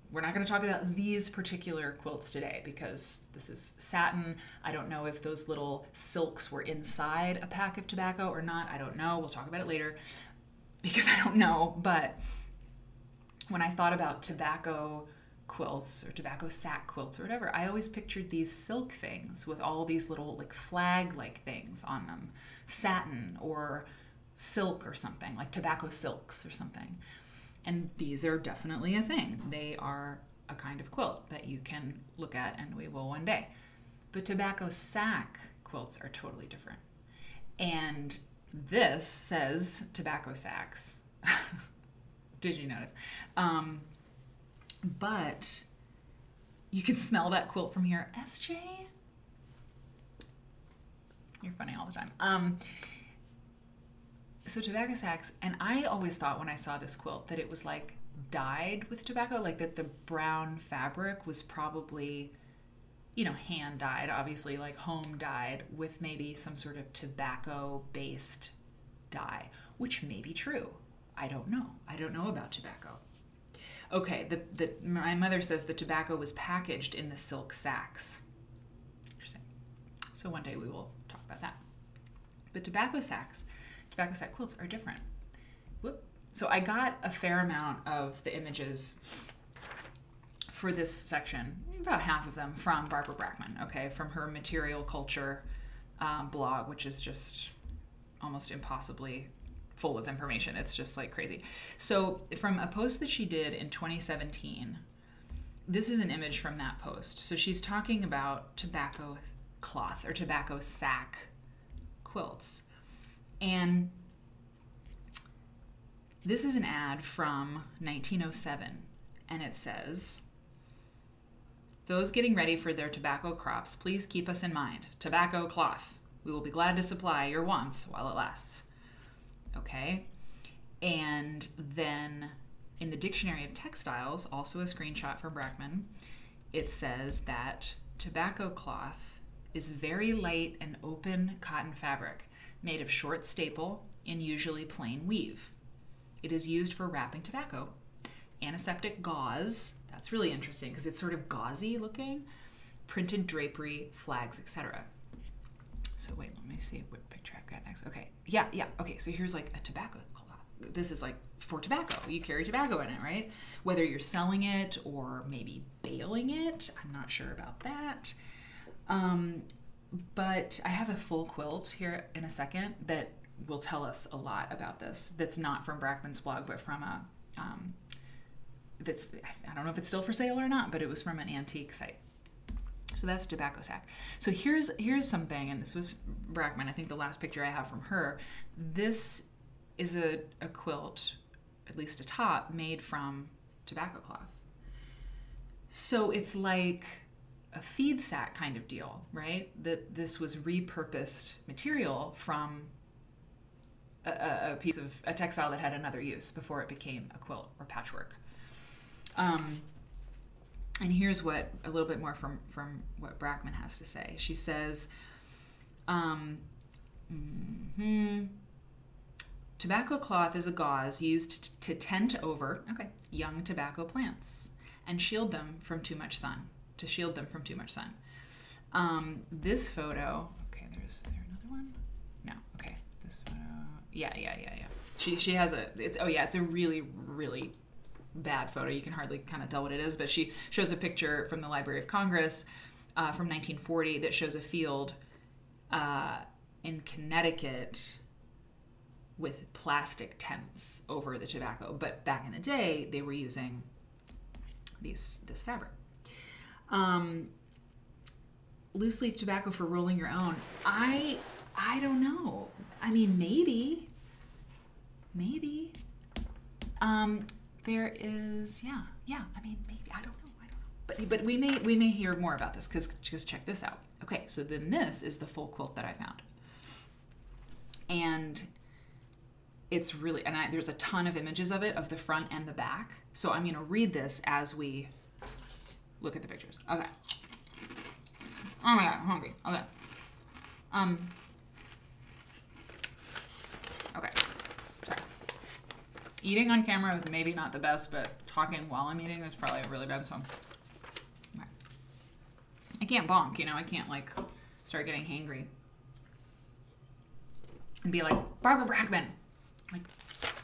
we're not going to talk about these particular quilts today because this is satin. I don't know if those little silks were inside a pack of tobacco or not. I don't know. We'll talk about it later because I don't know. But when I thought about tobacco quilts or tobacco sack quilts or whatever, I always pictured these silk things with all these little flag-like things on them, satin or silk or something, like tobacco silks or something. And these are definitely a thing. They are a kind of quilt that you can look at, and we will one day. But tobacco sack quilts are totally different. And this says tobacco sacks. Did you notice? But you can smell that quilt from here. SJ? You're funny all the time. So tobacco sacks, and I always thought when I saw this quilt that it was dyed with tobacco, that the brown fabric was probably, hand dyed, obviously, home dyed with maybe some sort of tobacco-based dye, which may be true. I don't know. I don't know about tobacco. Okay, my mother says the tobacco was packaged in the silk sacks. Interesting. So one day we will talk about that. But tobacco sack quilts are different. Whoop. So I got a fair amount of the images for this section, about half of them from Barbara Brackman, okay, from her Material Culture blog, which is just almost impossibly full of information. It's just crazy. So from a post that she did in 2017, this is an image from that post. So she's talking about tobacco cloth or tobacco sack quilts. And this is an ad from 1907. And it says, "Those getting ready for their tobacco crops, please keep us in mind. Tobacco cloth. We will be glad to supply your wants while it lasts." Okay. And then in the Dictionary of Textiles, also a screenshot from Brackman, it says that tobacco cloth is very light and open cotton fabric made of short staple and usually plain weave. It is used for wrapping tobacco. Antiseptic gauze, that's really interesting because it's sort of gauzy looking, printed drapery, flags, etc. So wait, let me see what picture I've got next. Okay, yeah, okay, so here's like a tobacco cloth. This is like for tobacco. You carry tobacco in it, right? Whether you're selling it or maybe baling it, I'm not sure about that. But I have a full quilt here in a second that will tell us a lot about this. That's not from Brackman's blog, but from a, I don't know if it's still for sale or not, but it was from an antique site. So that's tobacco sack. So here's something, and this was Brackman, I think the last picture I have from her. This is a quilt, at least a top, made from tobacco cloth. So it's like a feed sack kind of deal, right? That this was repurposed material from a piece of a textile that had another use before it became a quilt or patchwork. And here's what a little bit more from what Brackman has to say. She says, tobacco cloth is a gauze used to tent over young tobacco plants and shield them from too much sun. This photo, okay, is there another one? No, okay, this photo, yeah. She has it's a really, really bad photo. You can hardly kind of tell what it is, but she shows a picture from the Library of Congress from 1940 that shows a field in Connecticut with plastic tents over the tobacco. But back in the day, they were using this fabric. Loose leaf tobacco for rolling your own. I don't know. I mean, maybe. There is, yeah. I mean, maybe. I don't know. But we may hear more about this because just check this out. Okay, so then this is the full quilt that I found, and it's really, and there's a ton of images of it, of the front and the back. So I'm going to read this as we look at the pictures. Okay. Oh my God, I'm hungry. Okay. Okay. Sorry. Eating on camera is maybe not the best, but talking while I'm eating is probably a really bad song. Okay. I can't bonk, I can't like start getting hangry and be like, Barbara Brackman, like,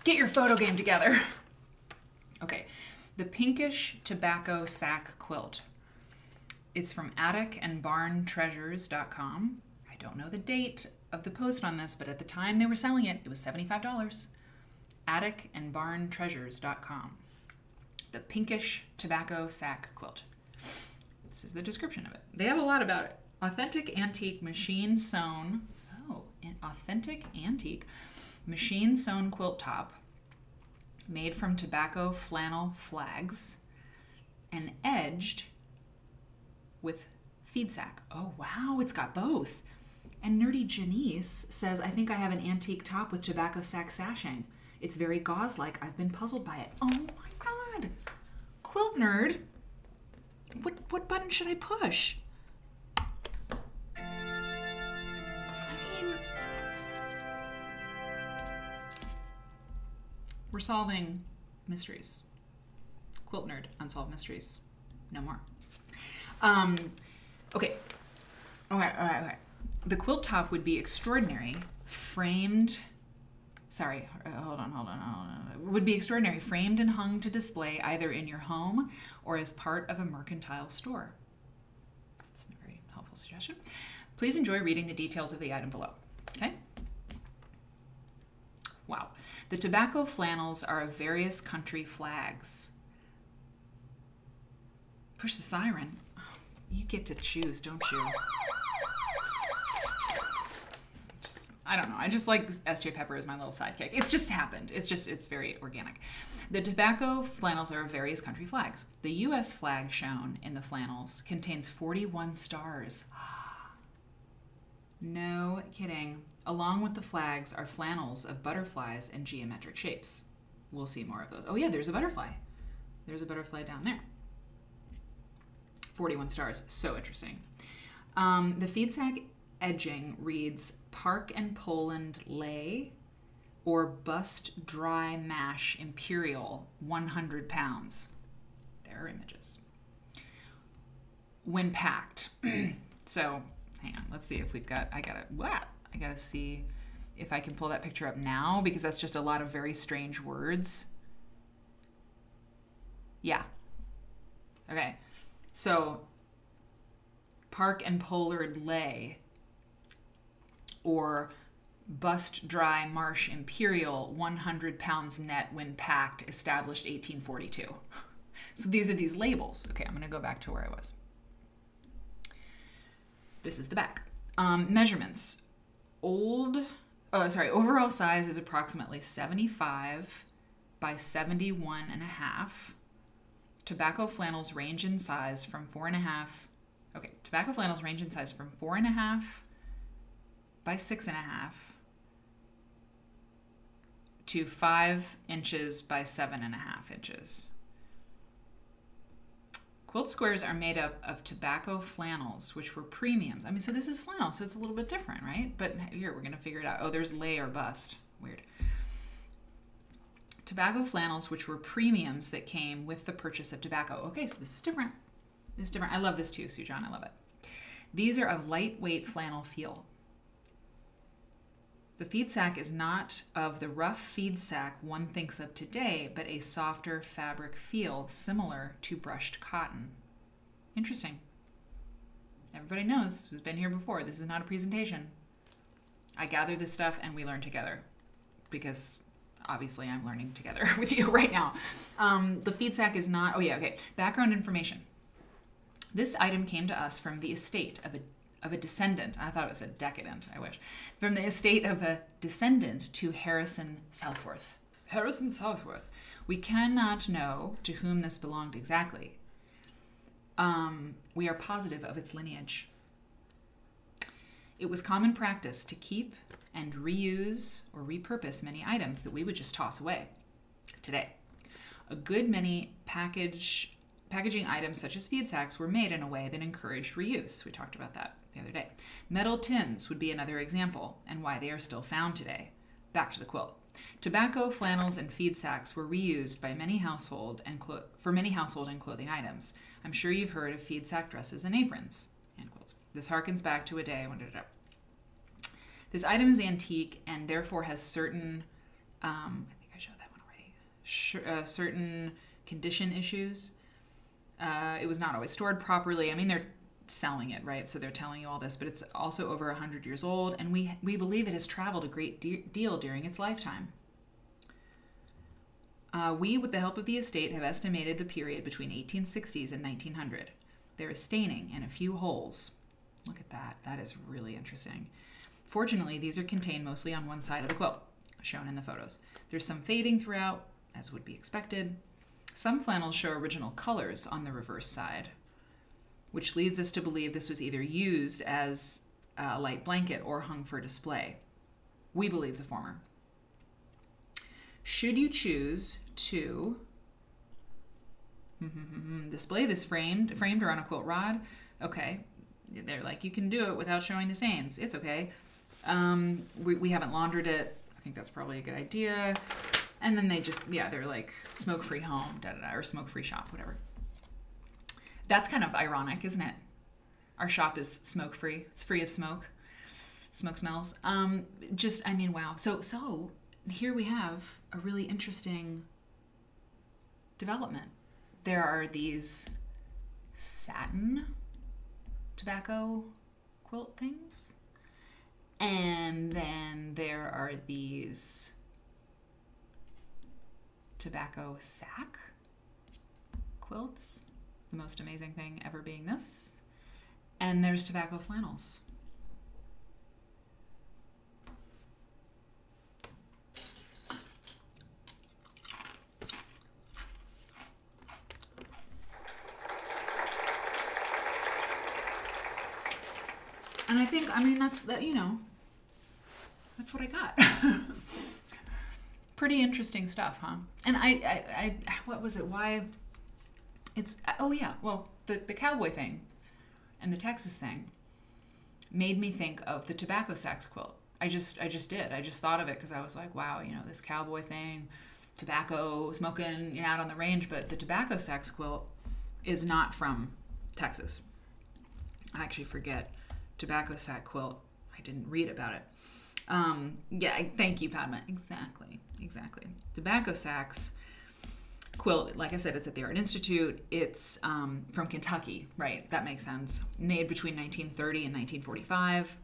get your photo game together. Okay. The pinkish tobacco sack quilt. It's from atticandbarntreasures.com. I don't know the date of the post on this, but at the time they were selling it, it was $75. atticandbarntreasures.com. The pinkish tobacco sack quilt. This is the description of it. They have a lot about it. Authentic antique machine sewn quilt top made from tobacco flannel flags and edged with feed sack. Oh, wow, it's got both. And Nerdy Janice says, I think I have an antique top with tobacco sack sashing. It's very gauze-like. I've been puzzled by it. Oh my God. Quilt Nerd. What button should I push? I mean, we're solving mysteries. Quilt Nerd, unsolved mysteries. No more. Okay. The quilt top would be extraordinary, framed. Sorry, hold on. Would be extraordinary, framed and hung to display either in your home or as part of a mercantile store. That's a very helpful suggestion. Please enjoy reading the details of the item below. Okay. Wow. The tobacco flannels are of various country flags. Push the siren. You get to choose, don't you? I don't know. I just like S.J. Pepper as my little sidekick. It's just happened. It's very organic. The tobacco flannels are of various country flags. The U.S. flag shown in the flannels contains 41 stars. No kidding. Along with the flags are flannels of butterflies and geometric shapes. We'll see more of those. Oh yeah, there's a butterfly. There's a butterfly down there. 41 stars. So interesting. The feed sack edging reads Park and Poland Lay or Bust Dry Mash Imperial 100 pounds. There are images. When packed. So hang on, let's see if we've got, I gotta see if I can pull that picture up now because that's just a lot of very strange words. Yeah. Okay. So Park and Pollard Lay or Bust Dry Marsh Imperial 100 pounds net when packed, established 1842. So these are these labels. Okay, I'm going to go back to where I was. This is the back. Measurements. Overall size is approximately 75 by 71 and a half. Tobacco flannels range in size from 4.5. Okay, tobacco flannels range in size from 4.5 by 6.5 to 5 inches by 7.5 inches. Quilt squares are made up of tobacco flannels, which were premiums. I mean, so this is flannel, so it's a little bit different, right? But here, we're going to figure it out. Oh, there's lay or bust. Weird. Tobacco flannels, which were premiums that came with the purchase of tobacco. Okay, so this is different. This is different. I love this too, Sujan. I love it. These are of lightweight flannel feel. The feed sack is not of the rough feed sack one thinks of today, but a softer fabric feel similar to brushed cotton. Interesting. Everybody knows who's been here before. This is not a presentation. I gather this stuff and we learn together because obviously I'm learning together with you right now. The feed sack is not, oh yeah, okay. Background information. This item came to us from the estate of a descendant. I thought it was a decadent, I wish. From the estate of a descendant to Harrison Southworth. Harrison Southworth. We cannot know to whom this belonged exactly. We are positive of its lineage. It was common practice to keep and reuse or repurpose many items that we would just toss away today. A good many packaging items such as feed sacks were made in a way that encouraged reuse. We talked about that the other day. Metal tins would be another example and why they are still found today. Back to the quilt. Tobacco, flannels, and feed sacks were reused by many household and clothing items. I'm sure you've heard of feed sack dresses and aprons and quilts. This harkens back to a day when this item is antique and therefore has certain, I think I showed that one already, certain condition issues. It was not always stored properly. I mean, they're selling it, right? So they're telling you all this, but it's also over 100 years old, and we believe it has traveled a great deal during its lifetime. We, with the help of the estate, have estimated the period between 1860s and 1900. There is staining and a few holes. Look at that. That is really interesting. Fortunately, these are contained mostly on one side of the quilt, shown in the photos. There's some fading throughout, as would be expected. Some flannels show original colors on the reverse side, which leads us to believe this was either used as a light blanket or hung for display. We believe the former. Should you choose to display this framed or on a quilt rod, okay, they're like, you can do it without showing the stains. It's okay. We haven't laundered it. I think that's probably a good idea. And then they just, yeah, they're like smoke-free home, or smoke-free shop, whatever. That's kind of ironic, isn't it? Our shop is smoke-free. It's free of smoke. Smoke smells. I mean, wow. So here we have a really interesting development. There are these satin tobacco quilt things. And then there are these tobacco sack quilts. The most amazing thing ever being this. And there's tobacco flannels. And I think, I mean, that's what I got. Pretty interesting stuff, huh? And I what was it? Why? It's, oh yeah, well, the cowboy thing and the Texas thing made me think of the tobacco sacks quilt. I just did. I just thought of it because I was like, wow, this cowboy thing, tobacco, smoking, out on the range. But the tobacco sacks quilt is not from Texas. I actually forget. Tobacco sack quilt. I didn't read about it. Yeah, thank you, Padma. Exactly. Tobacco sacks quilt, like I said, it's at the Art Institute. It's from Kentucky, right? That makes sense. Made between 1930 and 1945.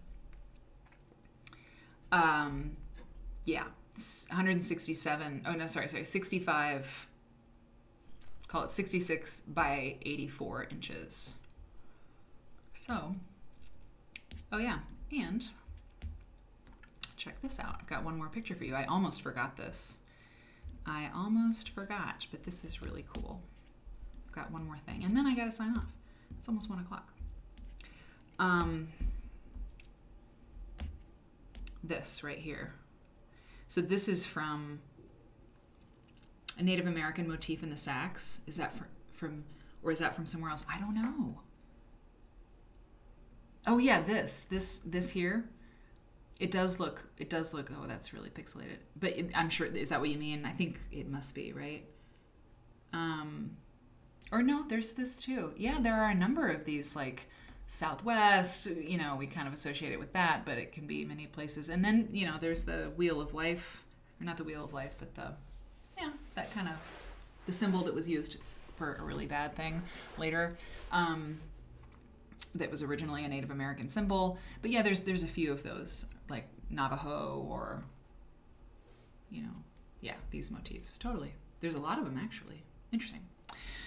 Yeah, 167. Oh no, sorry, 65. Call it 66 by 84 inches. So. Oh yeah, and check this out. I've got one more picture for you. I almost forgot this. But this is really cool. I've got one more thing, and then I gotta sign off. It's almost 1 o'clock. This right here. So this is from a Native American motif in the sacks. Is that from, or is that from somewhere else? I don't know. Oh yeah, this here. It does look, oh, that's really pixelated. But I'm sure, is that what you mean? I think it must be, right? Or no, there's this too. Yeah, there are a number of these, like Southwest, we kind of associate it with that, but it can be many places. And then, there's the Wheel of Life, or not the Wheel of Life, but that kind of, the symbol that was used for a really bad thing later. That was originally a Native American symbol. But yeah, there's a few of those, like Navajo or, these motifs. Totally. There's a lot of them, actually. Interesting.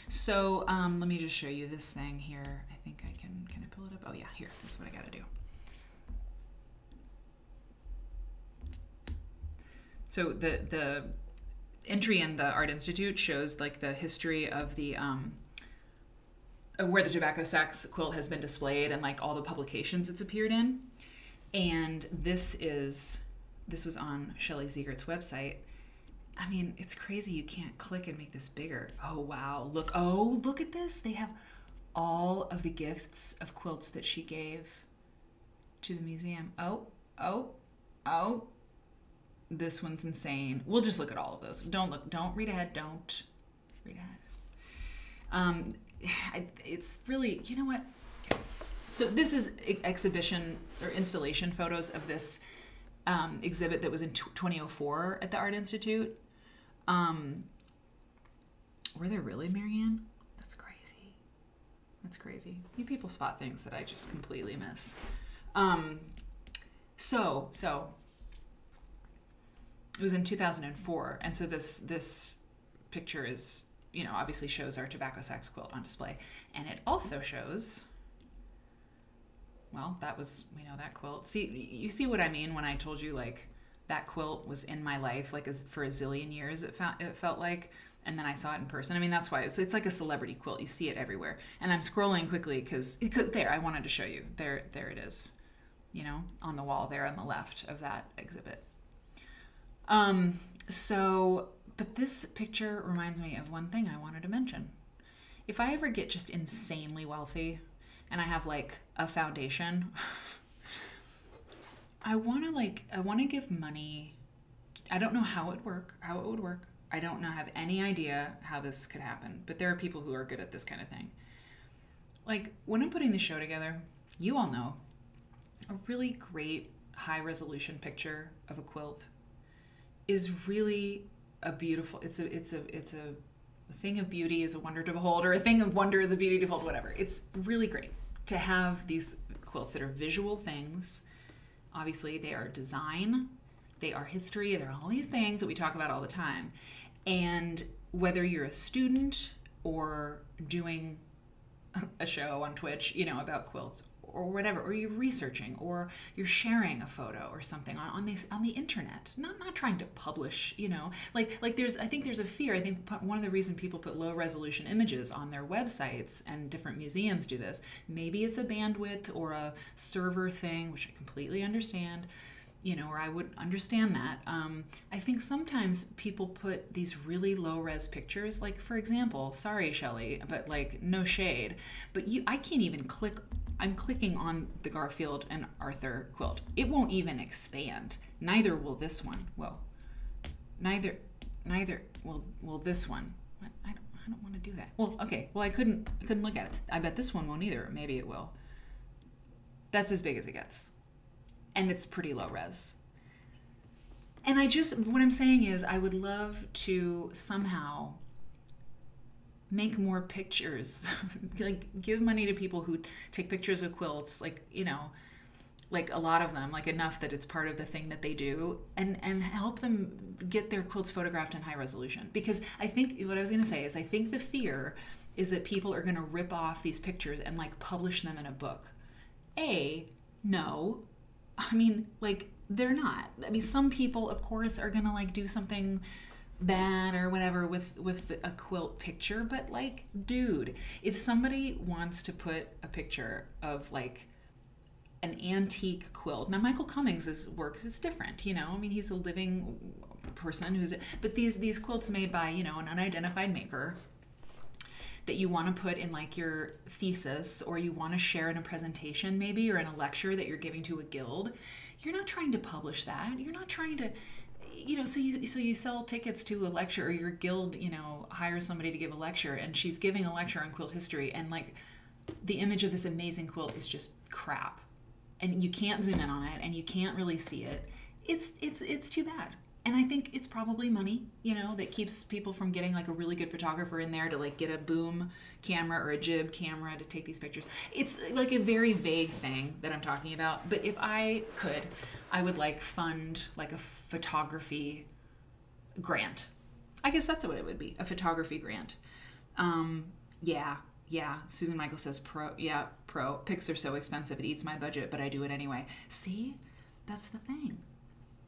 So let me just show you this thing here. I think I can I pull it up? Oh yeah, here. This is what I got to do. So the entry in the Art Institute shows like the history of the where the tobacco sacks quilt has been displayed and like all the publications it's appeared in. And this was on Shelley Ziegert's website. I mean, it's crazy. You can't click and make this bigger. Oh, wow. Look at this. They have all of the gifts of quilts that she gave to the museum. Oh. This one's insane. We'll just look at all of those. Don't read ahead. Don't read ahead. It's really, you know what? So this is exhibition or installation photos of this exhibit that was in 2004 at the Art Institute. Were there really, Marianne? That's crazy. You people spot things that I just completely miss. So it was in 2004, and so this picture is, obviously shows our tobacco sacks quilt on display, and it also shows. Well, we know that quilt. See, you see what I mean when I told you, like, that quilt was in my life, like, for a zillion years, it felt like, and then I saw it in person. I mean, that's why it's like a celebrity quilt. You see it everywhere. And I'm scrolling quickly because I wanted to show you. There it is, on the wall there on the left of that exhibit. But this picture reminds me of one thing I wanted to mention. If I ever get just insanely wealthy and I have like a foundation, I want to give money. I don't know how it would work. I don't have any idea how this could happen, but there are people who are good at this kind of thing. Like when I'm putting the show together, you all know a really great high resolution picture of a quilt is really a beautiful, it's a thing of beauty is a wonder to behold, or a thing of wonder is a beauty to behold, whatever. It's really great to have these quilts that are visual things. Obviously, they are design, they are history, they're all these things that we talk about all the time. And whether you're a student or doing a show on Twitch, you know, about quilts or whatever, or you're researching, or you're sharing a photo or something on the internet, not trying to publish, you know, like I think there's a fear. I think one of the reasons people put low resolution images on their websites, and different museums do this, maybe it's a bandwidth or a server thing, which I completely understand, you know, or I would understand that. I think sometimes people put these really low res pictures, like, for example, sorry, Shelly, but like, no shade, but I can't even click. I'm clicking on the Garfield and Arthur quilt. It won't even expand. Neither will this one. Whoa. Neither will this one. What? I don't want to do that. Well, okay. Well, I couldn't look at it. I bet this one won't either. Maybe it will. That's as big as it gets. And it's pretty low res. And what I'm saying is, I would love to somehow make more pictures, like give money to people who take pictures of quilts, like, you know, like a lot of them, like enough that it's part of the thing that they do, and help them get their quilts photographed in high resolution. Because I think, what I was going to say is, I think the fear is that people are going to rip off these pictures and like publish them in a book. No. I mean, like, they're not. I mean, some people, of course, are going to like do something bad or whatever with a quilt picture, but like, dude, if somebody wants to put a picture of like an antique quilt, now Michael Cummings' works is different, you know, I mean, he's a living person but these quilts made by, you know, an unidentified maker that you want to put in like your thesis, or you want to share in a presentation maybe, or in a lecture that you're giving to a guild, you're not trying to publish that. You're not trying to, you know, so you sell tickets to a lecture, or your guild, you know, hires somebody to give a lecture, and she's giving a lecture on quilt history, and like the image of this amazing quilt is just crap, and you can't zoom in on it, and you can't really see it. It's too bad. And I think it's probably money, you know, that keeps people from getting like a really good photographer in there to like get a boom camera or a jib camera to take these pictures. It's like a very vague thing that I'm talking about. But if I could, I would like fund like a photography grant. I guess that's what it would be, a photography grant. Yeah. Susan Michael says pro. Yeah, pro. Pics are so expensive, it eats my budget, but I do it anyway. See, that's the thing.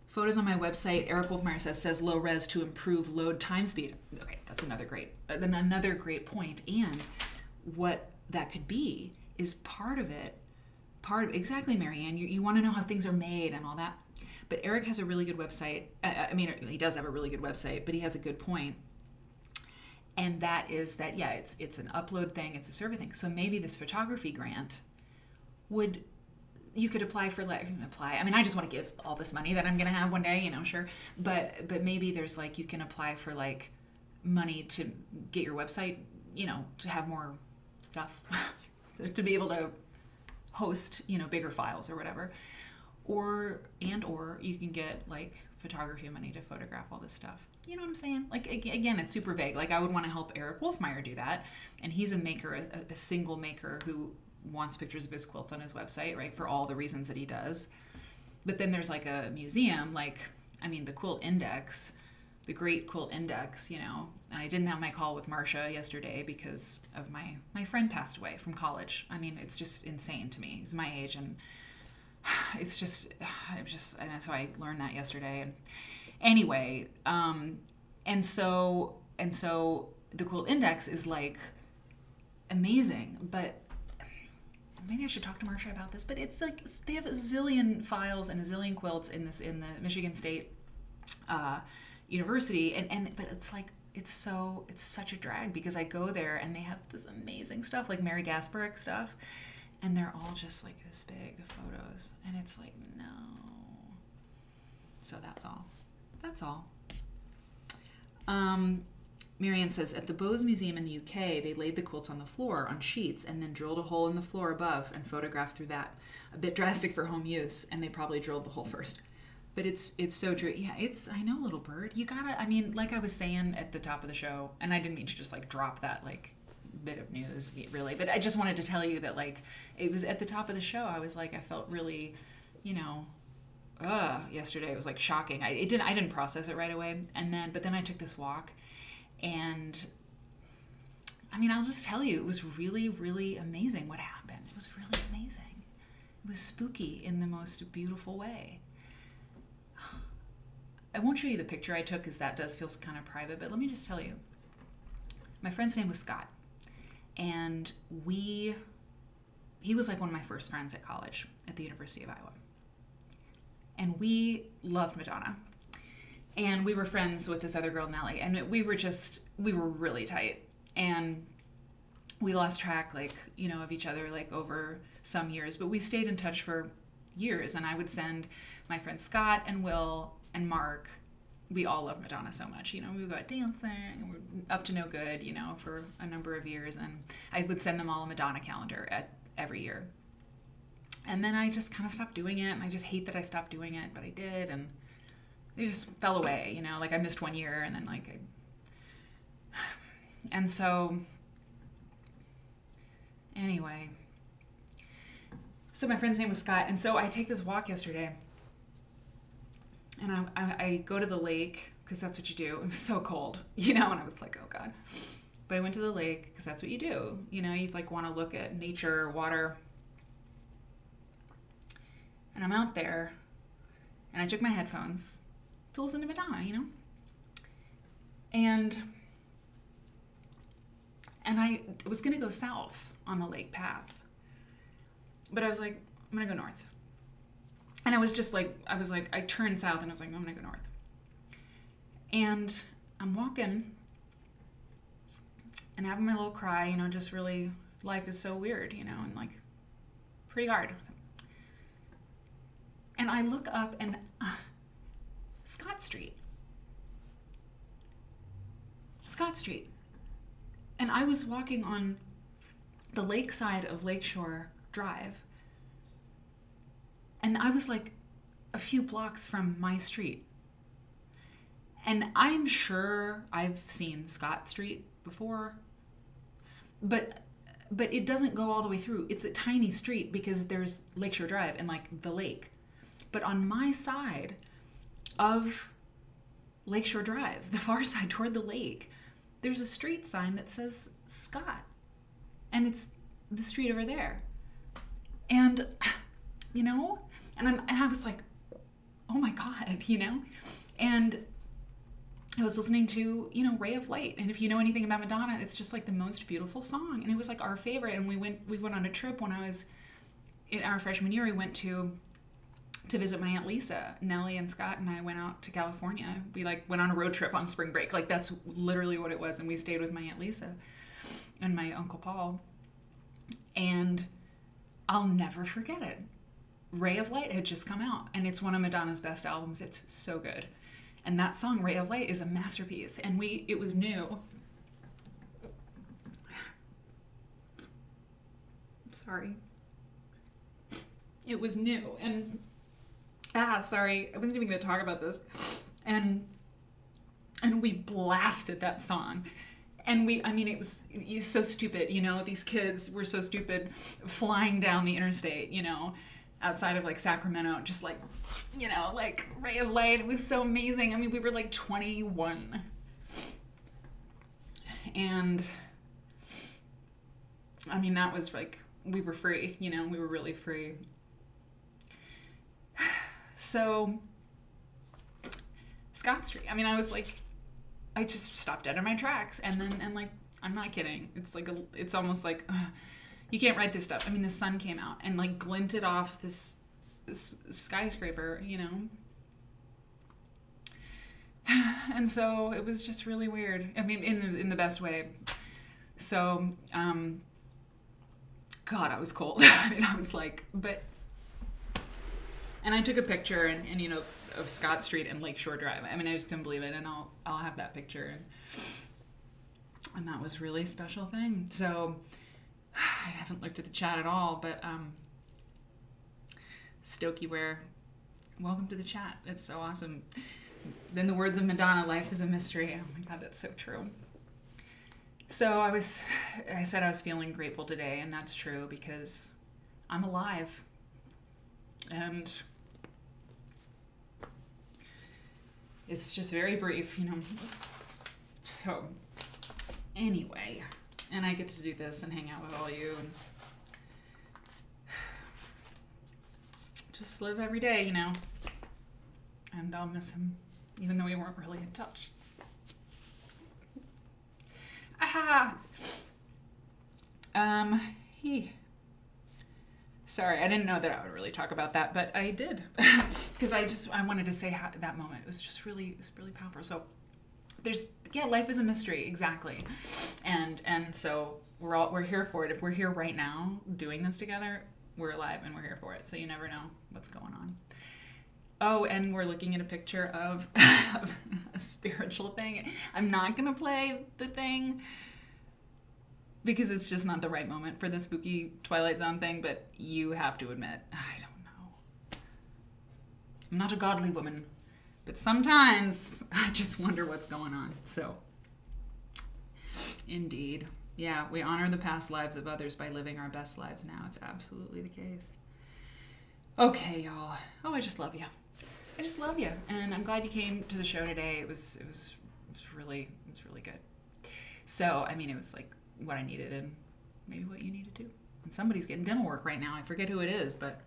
Photos on my website, Eric Wolfmeyer says low res to improve load time speed. Okay, that's another great point. And what that could be is part of exactly, Marianne, you want to know how things are made and all that. But Eric has a really good website. I mean, he does have a really good website, but he has a good point. And that is that, yeah, it's an upload thing, it's a server thing. So maybe this photography grant you could apply for, I mean, I just want to give all this money that I'm going to have one day, you know, sure. But maybe there's like, you can apply for like money to get your website, you know, to have more stuff, to be able to host, you know, bigger files or whatever. Or you can get like photography money to photograph all this stuff. You know what I'm saying? Like, again, it's super vague. Like, I would want to help Eric Wolfmeyer do that. And he's a maker, a single maker who wants pictures of his quilts on his website, right, for all the reasons that he does. But then there's like a museum, like, I mean, the Quilt Index, the Great Quilt Index, you know. And I didn't have my call with Marcia yesterday because of my friend passed away from college. I mean, it's just insane to me. He's my age, and it's just, and so I learned that yesterday. And anyway, and so the Quilt Index is like amazing, but maybe I should talk to Marcia about this, but it's like, they have a zillion files and a zillion quilts in the Michigan State University, but it's like, it's such a drag, because I go there and they have this amazing stuff, like Mary Gasparic stuff, and they're all just like this big, the photos, and it's like, no. So that's all. Marianne says, at the Bose Museum in the UK, they laid the quilts on the floor on sheets and then drilled a hole in the floor above and photographed through that. A bit drastic for home use, and they probably drilled the hole first. But it's so true. Yeah, I know, little bird. You gotta, I mean, like I was saying at the top of the show, and I didn't mean to just like drop that like bit of news, really, but I just wanted to tell you that like, it was at the top of the show, I was like, I felt really, you know, yesterday. It was like shocking. I didn't process it right away. But then I took this walk, and I mean, I'll just tell you, it was really, really amazing what happened. It was really amazing. It was spooky in the most beautiful way. I won't show you the picture I took because that does feel kind of private, but let me just tell you. My friend's name was Scott, and he was like one of my first friends at college at the University of Iowa. And we loved Madonna. And we were friends with this other girl, Nellie, and we were really tight. And we lost track, like, you know, of each other, like, over some years, but we stayed in touch for years. And I would send my friends Scott and Will and Mark, we all love Madonna so much, you know, we would go out dancing and we're up to no good, you know, for a number of years. And I would send them all a Madonna calendar every year. And then I just kind of stopped doing it, and I just hate that I stopped doing it, but I did, and it just fell away, you know, like I missed 1 year, and then like and so anyway, so my friend's name was Scott, and so I take this walk yesterday, and I go to the lake, because that's what you do. It was so cold, you know, and I was like, oh God. But I went to the lake, because that's what you do. You know, you like want to look at nature, water. And I'm out there, and I took my headphones to listen to Madonna, you know? And I was going to go south on the lake path. But I was like, I'm going to go north. And I was just like, I turned south and I was like, I'm going to go north. And I'm walking and having my little cry, you know, just really, life is so weird, you know, and like pretty hard. And I look up and Scott Street. And I was walking on the lakeside of Lakeshore Drive. And I was like a few blocks from my street. And I'm sure I've seen Scott Street before, but it doesn't go all the way through. It's a tiny street because there's Lakeshore Drive and like the lake. But on my side of Lakeshore Drive, the far side toward the lake, there's a street sign that says Scott. And it's the street over there. And, you know, and I was like, oh my God, you know? And I was listening to, you know, Ray of Light. And if you know anything about Madonna, it's just like the most beautiful song. And it was like our favorite. And we went on a trip when I was in our freshman year. We went to visit my Aunt Lisa. Nellie and Scott and I went out to California. We like went on a road trip on spring break. Like that's literally what it was. And we stayed with my Aunt Lisa and my Uncle Paul. And I'll never forget it. Ray of Light had just come out, and it's one of Madonna's best albums. It's so good. And that song, Ray of Light, is a masterpiece. And it was new. Sorry. It was new. And, sorry, I wasn't even going to talk about this. And we blasted that song. And it was so stupid, you know, these kids were so stupid flying down the interstate, you know, outside of like Sacramento, just like, you know, like Ray of Light. It was so amazing. I mean, we were like 21. And I mean, that was like, we were free, you know, we were really free. So Scott Street, I mean, I was like, I just stopped dead in my tracks. And like, I'm not kidding. It's like, it's almost like, you can't write this stuff. I mean, the sun came out and like glinted off this skyscraper, you know? And so it was just really weird. I mean, in the best way. So, God, I was cold. I mean, I was like, and I took a picture and you know, of Scott Street and Lakeshore Drive. I mean, I just couldn't believe it, and I'll have that picture. And that was really a special thing. So I haven't looked at the chat at all, but Stokieware, welcome to the chat. It's so awesome. Then the words of Madonna, life is a mystery. Oh my God, that's so true. So I said I was feeling grateful today, and that's true because I'm alive. And it's just very brief, you know. So anyway, And I get to do this and hang out with all you and just live every day, you know. And I'll miss him, even though we weren't really in touch. Aha! Sorry, I didn't know that I would really talk about that, but I did. Because I wanted to say how, that moment. It was really powerful. So life is a mystery, exactly. And so we're here for it. If we're here right now doing this together, we're alive and we're here for it. So you never know what's going on. Oh, and we're looking at a picture of a spiritual thing. I'm not going to play the thing because it's just not the right moment for the spooky Twilight Zone thing, but you have to admit, I don't know. I'm not a godly woman, but sometimes I just wonder what's going on. So, indeed. Yeah, we honor the past lives of others by living our best lives now. It's absolutely the case. Okay, y'all. Oh, I just love you. I just love you, and I'm glad you came to the show today. It was really good. So, I mean, it was like what I needed and maybe what you needed too. And somebody's getting dental work right now. I forget who it is, but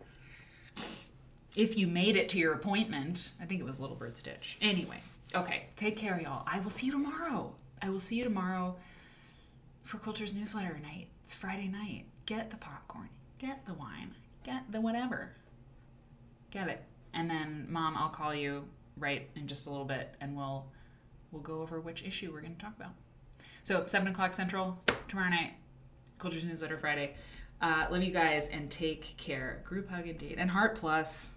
if you made it to your appointment, I think it was Little Bird Stitch. Anyway, okay, take care, y'all. I will see you tomorrow. For Quilter's newsletter night. It's Friday night. Get the popcorn, get the wine, get the whatever. Get it. And then, Mom, I'll call you right in just a little bit, and we'll go over which issue we're going to talk about. So 7 o'clock Central tomorrow night. Quilter's newsletter Friday. Love you guys and take care. Group hug indeed. And Heart Plus.